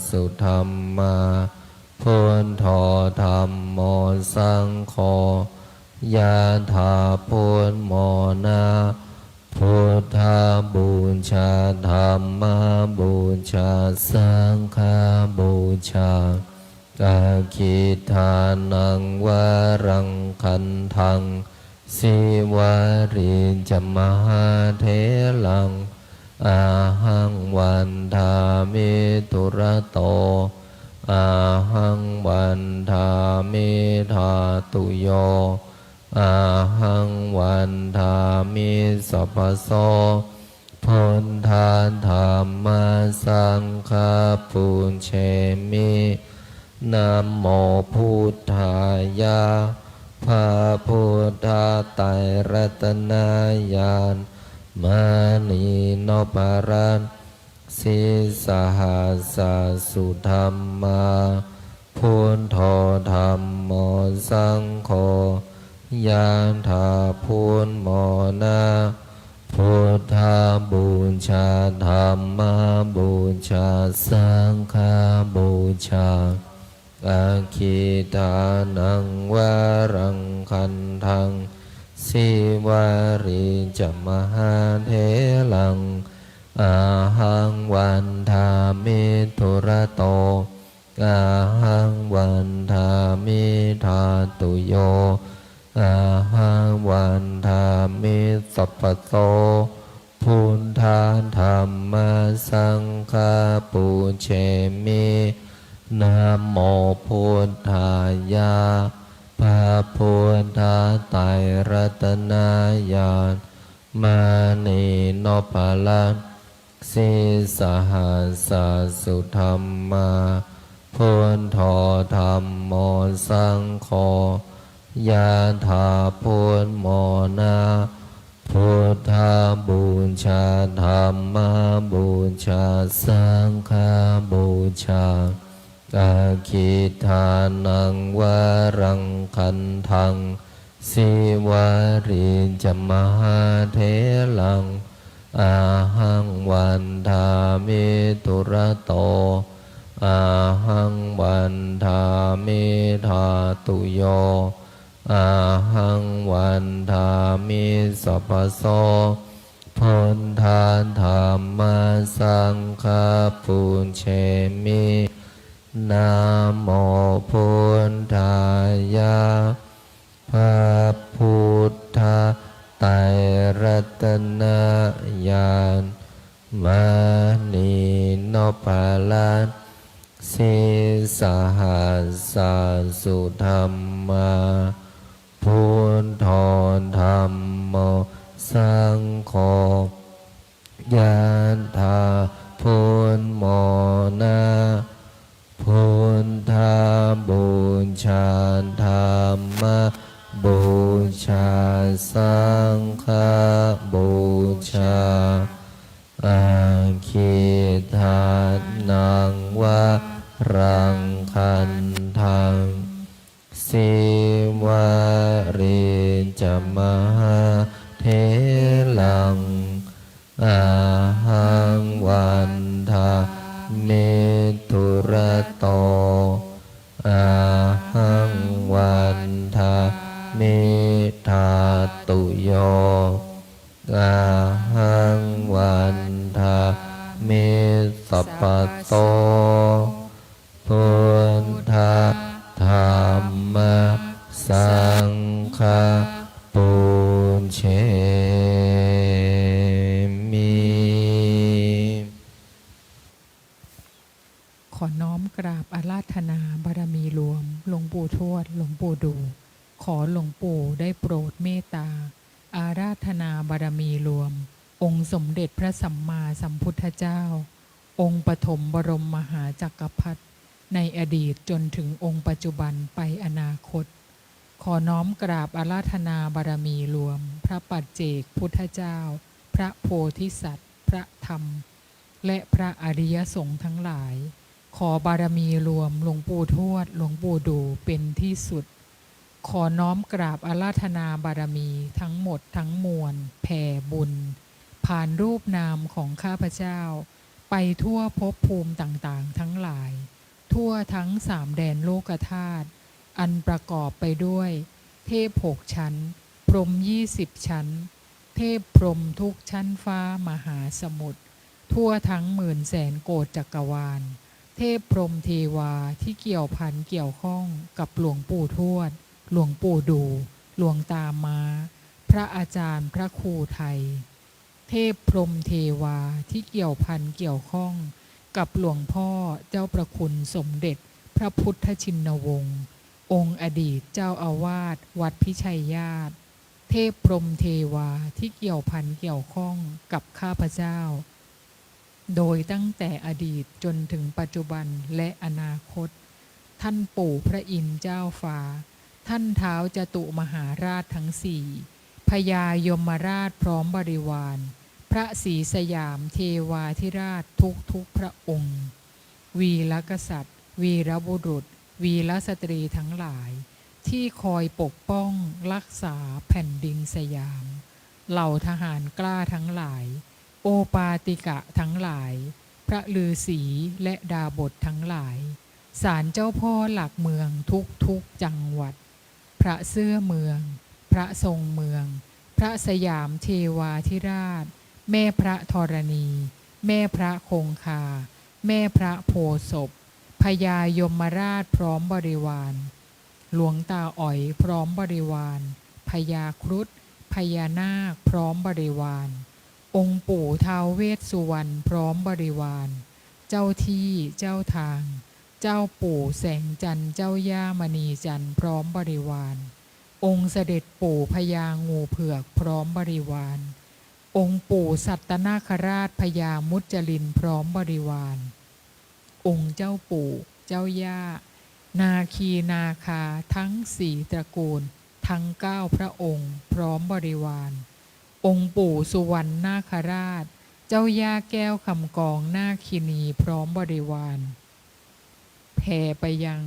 สุธรรมาพุทโธธัมโมสังโฆยะถาพุทโมนะพุทธาบูชาธัมมาบูชาสังฆาบูชาอาคิทานังวารังคันทังสิวาริจมหาเถลังอาหังวันทามิตุระโตอาหังวันทามิธาตุโยอาหังวันทามิสัพพโสพุทธาธัมมาสังฆาปุญเชมินะโมพุทธายะพระพุทธไตรรัตนญาณมณีโนภาลันสิสหัสสสุธรรมา พุทโธธัมโมสังโฆยะถาพุทโมนะพุทธาบูชาธัมมาบูชาสังฆาบูชาอาคิทานังวารังคันทังสิวาริจมหาเถลังอาหังวันทามิทุระโตอาหังวันทามิธาตุโยอาหังวันทามิสัพพโตพุทธาธัมมาสังฆาปุเชมินะโมพุทธายะพระพุทธไตรรัตนญาณมานีโนภลังสิสหัสสุธรรมาพุทโธธัมโมสังโฆยะถาพุทโมนะพุทธาบูชาธัมมาบูชาสังฆาบูชาอาคิทานังวารังคันทังสิวาริจมหาเถลังอาหังวันทามิทุระโตอาหังวันทามิธาตุโยอาหังวันทามิสัพพโสพุทธาธัมมาสังฆาปุเชมินะโมพุทธายะพระพุทธไตรรัตนญาณมานีโนภลังสิสหัสสุธรรมาพุทโธธัมโมสังโฆยะถาพุทโมนะพุทธาบูชาธัมมาบูชาสังฆาบูชาอาคิทานังวารังคันทังสิวาริจมหาเถลังอาหังวันทามิทุระโตอาหังวันทามิธาตุโยอาหังวันทามิสัพพโตพุทธาธัมมาสังฆาปุเชมิ ขอน้อมกราบอาราธนาบารมีรวมหลวงปู่ทวดหลวงปู่ดู ขอหลวงปู่ได้โปรดเมตตาอาราธนาบารมีรวมองค์สมเด็จพระสัมมาสัมพุทธเจ้าองค์ปฐมบรมมหาจักรพรรดิในอดีตจนถึงองค์ปัจจุบันไปอนาคตขอน้อมกราบอาราธนาบารมีรวมพระปัจเจกพุทธเจ้าพระโพธิสัตว์พระธรรมและพระอริยสงฆ์ทั้งหลายขอบารมีรวมหลวงปู่ทวดหลวงปู่ดูเป็นที่สุดขอน้อมกราบอาราธนาบารมีทั้งหมดทั้งมวลแผ่บุญผ่านรูปนามของข้าพเจ้าไปทั่วภพภูมิต่างๆทั้งหลายทั่วทั้งสามแดนโลกธาตุอันประกอบไปด้วยเทพ6 ชั้นพรหม20 ชั้นเทพพรหมทุกชั้นฟ้ามหาสมุทรทั่วทั้ง10,000,000 โกฏจักรวาลเทพพรหมเทวาที่เกี่ยวพันเกี่ยวข้องกับหลวงปู่ทวดหลวงปู่ดูหลวงตาม้าพระอาจารย์พระครูไทยเทพพรหมเทวาที่เกี่ยวพันเกี่ยวข้องกับหลวงพ่อเจ้าประคุณสมเด็จพระพุทธชินวงศ์องค์อดีตเจ้าอาวาสวัดพิชัยญาติเทพพรหมเทวาที่เกี่ยวพันเกี่ยวข้องกับข้าพเจ้าโดยตั้งแต่อดีตจนถึงปัจจุบันและอนาคตท่านปู่พระอินทร์เจ้าฟ้าท่านท้าวจตุมหาราชทั้งสี่พญายมราชพร้อมบริวารพระศรีสยามเทวาธิราชทุกพระองค์วีรกษัตริย์วีรบุรุษ วีรสตรีทั้งหลาย ที่คอยปกป้องรักษาแผ่นดินสยาม เหล่าทหารกล้าทั้งหลาย โอปาติกะทั้งหลาย พระฤาษีและดาบททั้งหลาย ศาลเจ้าพ่อหลักเมืองทุกจังหวัด พระเสื้อเมือง พระทรงเมือง พระสยามเทวาธิราช แม่พระธรณี แม่พระคงคา แม่พระโพธิ์ศพพญายมราชพร้อมบริวาร หลวงตาอ๋อยพร้อมบริวารพญาครุฑพญานาคพร้อมบริวาร องค์ปู่ท้าวเวสสุวรรณพร้อมบริวาร เจ้าที่เจ้าทาง เจ้าปู่แสงจันทร์เจ้าย่ามณีจันทร์พร้อมบริวาร องค์เสด็จปู่พญางูเผือกพร้อมบริวาร องค์ปู่สัตนาคราชพญามุจลินพร้อมบริวาร องค์เจ้าปู่เจ้าย่านาคีนาคาทั้งสี่ตระกูลทั้ง9พระองค์พร้อมบริวาร องค์ปู่สุวรรณนาคราช เจ้าย่าแก้วคำกองนาคินีพร้อมบริวารแผ่ไปยัง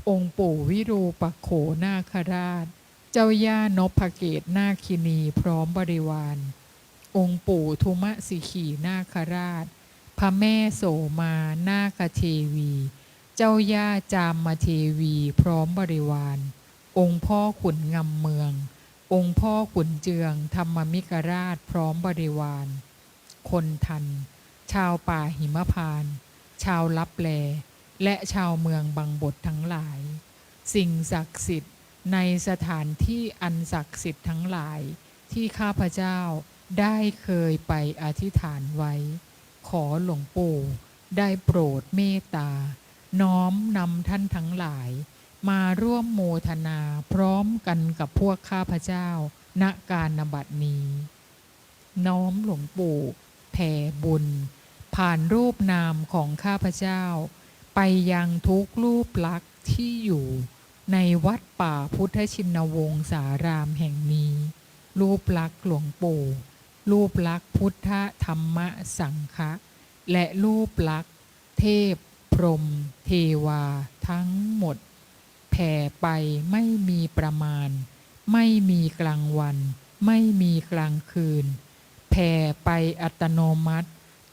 องค์ปู่วิรูปักโขนาคราช เจ้าย่านพเกตนาคินีพร้อมบริวาร องค์ปู่ทุมสิขีนาคราช พระแม่โสมานาคเทวี เจ้าย่าจามเทวีพร้อมบริวาร องค์พ่อขุนงำเมือง องค์พ่อขุนเจืองธรรมมิกราชพร้อมบริวาร คนทัน ชาวป่าหิมพานต์ชาวลับแลและชาวเมืองบังบททั้งหลาย สิ่งศักดิ์สิทธิ์ในสถานที่อันศักดิ์สิทธิ์ทั้งหลายที่ข้าพเจ้าได้เคยไปอธิษฐานไว้ ขอหลวงปู่ได้โปรดเมตตา น้อมนำท่านทั้งหลาย มาร่วมโมทนาพร้อมกันกับพวกข้าพเจ้าณการณบัดนี้ น้อมหลวงปู่แผ่บุญ ผ่านรูปนามของข้าพเจ้า ไปยังทุกรูปลักษณ์ที่อยู่ในวัดป่าพุทธชินวงศารามแห่งนี้ รูปลักษณ์หลวงปู่รูปลักษณ์พุทธธรรมสังฆะและรูปลักษณ์เทพพรหมเทวาทั้งหมด แผ่ไปไม่มีประมาณ ไม่มีกลางวัน ไม่มีกลางคืน แผ่ไปอัตโนมัติ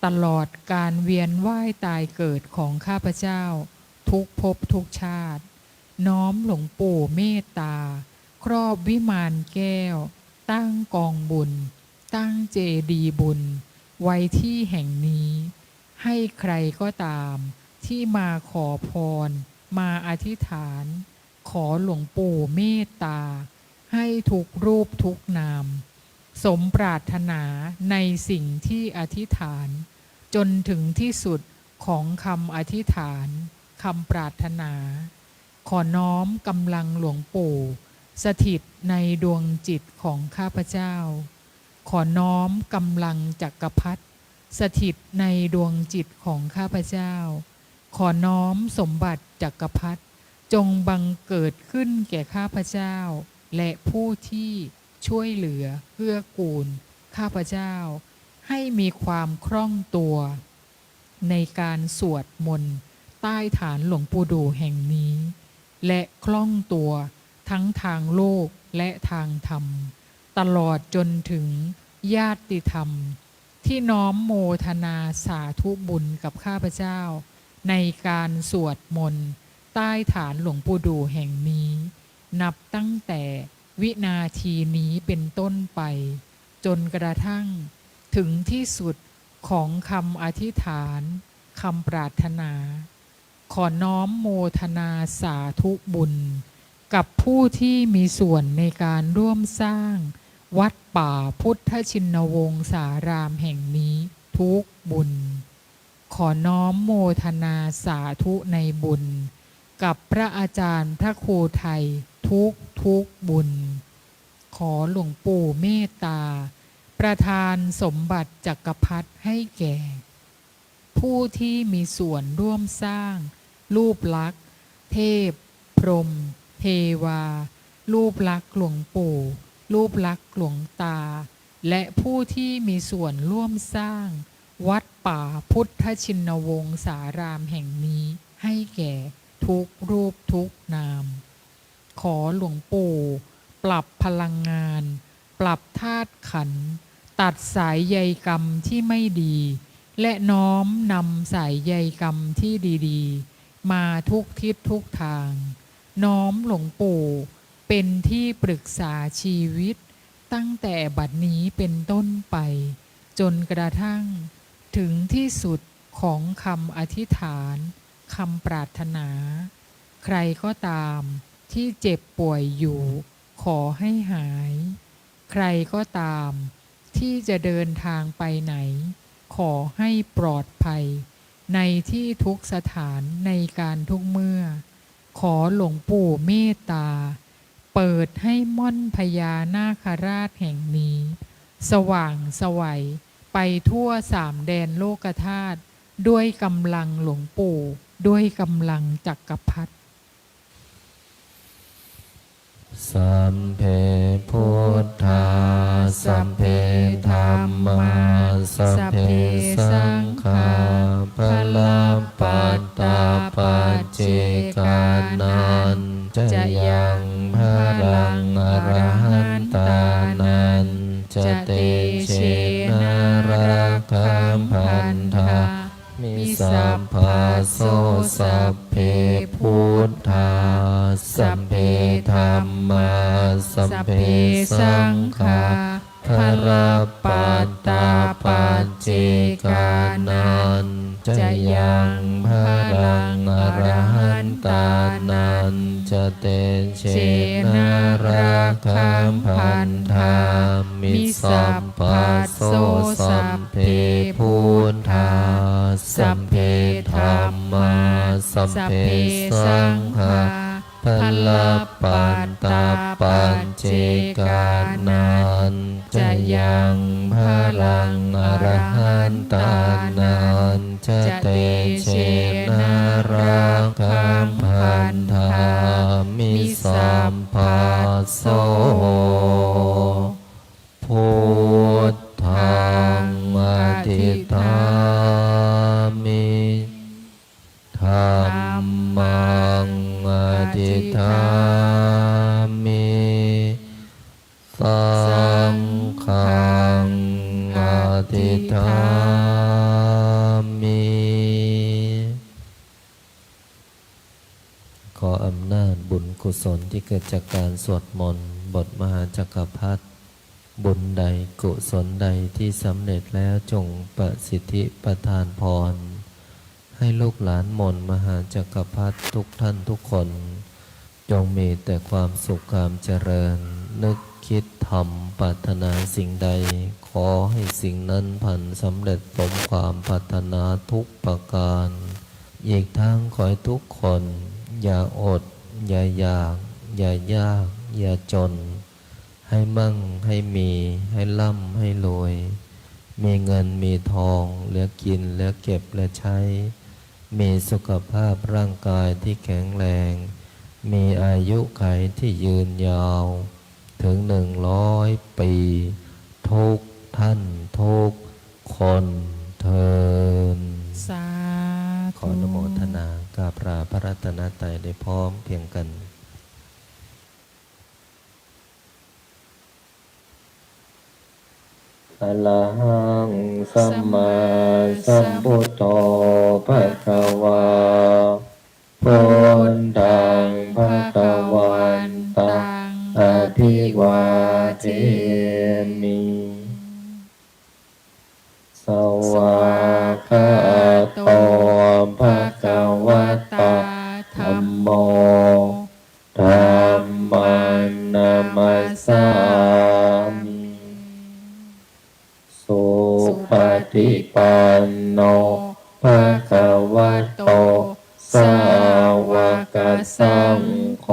ตลอดการเวียนว่ายตายเกิดของข้าพเจ้าทุกภพทุกชาติ น้อมหลวงปู่เมตตา ครอบวิมานแก้ว ตั้งกองบุญ ตั้งเจดีย์บุญ ไว้ที่แห่งนี้ ให้ใครก็ตามที่มาขอพร มาอธิษฐาน ขอหลวงปู่เมตตา ให้ทุกรูปทุกนาม สมปรารถนาในสิ่งที่อธิษฐาน จนถึงที่สุดของคำอธิษฐานคำปรารถนา ขอน้อมกำลังหลวงปู่สถิตในดวงจิตของข้าพเจ้า ขอน้อมกำลังจักรพรรดิสถิตในดวงจิตของข้าพเจ้า ขอน้อมสมบัติจักรพรรดิจงบังเกิดขึ้นแก่ข้าพเจ้า และผู้ที่ช่วยเหลือเกื้อกูลข้าพเจ้า ให้มีความคล่องตัว ในการสวดมนต์ใต้ฐานหลวงปู่ดูแห่งนี้ และคล่องตัวทั้งทางโลกและทางธรรม ตลอดจนถึงญาติธรรม ที่น้อมโมทนาสาธุบุญกับข้าพเจ้า ในการสวดมนต์ใต้ฐานหลวงปู่ดูแห่งนี้ นับตั้งแต่วินาทีนี้เป็นต้นไป จนกระทั่งถึงที่สุดของคำอธิษฐานคำปรารถนา ขอน้อมโมทนาสาธุบุญ กับผู้ที่มีส่วนในการร่วมสร้างวัดป่าพุทธชินวงศารามแห่งนี้ทุกบุญ ขอน้อมโมทนาสาธุในบุญ กับพระอาจารย์พระครูไทยทุกบุญ ขอหลวงปู่เมตตา ประทานสมบัติจักรพรรดิให้แก่ ผู้ที่มีส่วนร่วมสร้างรูปลักษณ์เทพพรหมเทวา รูปลักษณ์หลวงปู่ รูปลักษณ์หลวงตา และผู้ที่มีส่วนร่วมสร้างวัดป่าพุทธชินวงศารามแห่งนี้ให้แก่ ทุกรูปทุกนาม ขอหลวงปู่ปรับพลังงาน ปรับธาตุขันธ์ตัดสายใยกรรมที่ไม่ดี และน้อมนำสายใยกรรมที่ดีๆ มาทุกทิศทุกทาง น้อมหลวงปู่เป็นที่ปรึกษาชีวิตตั้งแต่บัดนี้เป็นต้นไป จนกระทั่งถึงที่สุดของคำอธิษฐานคำปรารถนา ใครก็ตามที่เจ็บป่วยอยู่ขอให้หาย ใครก็ตามที่จะเดินทางไปไหน ขอให้ปลอดภัยในที่ทุกสถานในการทุกเมื่อ ขอหลวงปู่เมตตา เปิดให้ม่อนพญานาคราชแห่งนี้ สว่างไสวัยไปทั่วสามแดนโลกธาตุด้วยกำลังหลวงปู่ด้วยกำลังจักรพรรดิ สัมเพพุทธาสัมเพธัมมาสัพเพสังฆาพลังปัตตาปัจเจกานันจะยังพลังอรหันตานันจะเตเชนะระคัมพันธามิสัพพะโสสัพเพพุทธาสัมเพธัมมาสัพเพสังฆาพระปัตตาปัจเจกานันจะยังพลังอรหันตานันจะเตเชนะระคัมพันธามิสัพพะโสสัพเพพุทธาสัมเพธัมมาสัพเพสังฆาพระปัตตาปัจเจกานันจะยังพลังอรหันตานันจะเตเชนะระคัมพันธามิสัมภะโสพุทธังอธิษฐามิธัมมังอธิษฐามิสังฆังอธิษฐามิ ขออำนาจบุญกุศลที่เกิดจากการสวดมนต์บทมหาจักรพรรดิบุญใดกุศลใดที่สำเร็จแล้วจงประสิทธิประทานพรให้ลูกหลานมนต์มหาจักรพรรดิทุกท่านทุกคนจงมีแต่ความสุขความเจริญนึกคิดทำปรารถนาสิ่งใดขอให้สิ่งนั้นพันสำเร็จสมความปรารถนาทุกประการอีกทั้งขอให้ทุกคนอย่าอดอย่าอยากอย่ายากอย่าจนให้มั่งให้มีให้ร่ำให้รวยมีเงินมีทองเหลือกินเหลือเก็บเหลือใช้มีสุขภาพร่างกายที่แข็งแรงมีอายุขัยที่ยืนยาวถึง100 ปีทุกท่านทุกคนเทินสาธุ ขออนุโมทนากราบลาพระรัตนตรัยได้พร้อมเพียงกันอะระหังสัมมาสัมพุทโธภะคะวาพุทธังภะคะวันตังอะภิวาเทมิสวากขาโตภะคะวะตาธัมโมธัมมังนามัสสามิสุปฏิปันโนภะคะวะโตสาวกสังโฆ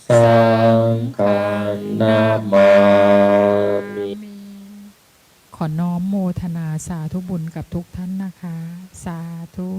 สังฆนามามิ ขอน้อมโมทนาสาธุบุญกับทุกท่านนะคะ สาธุ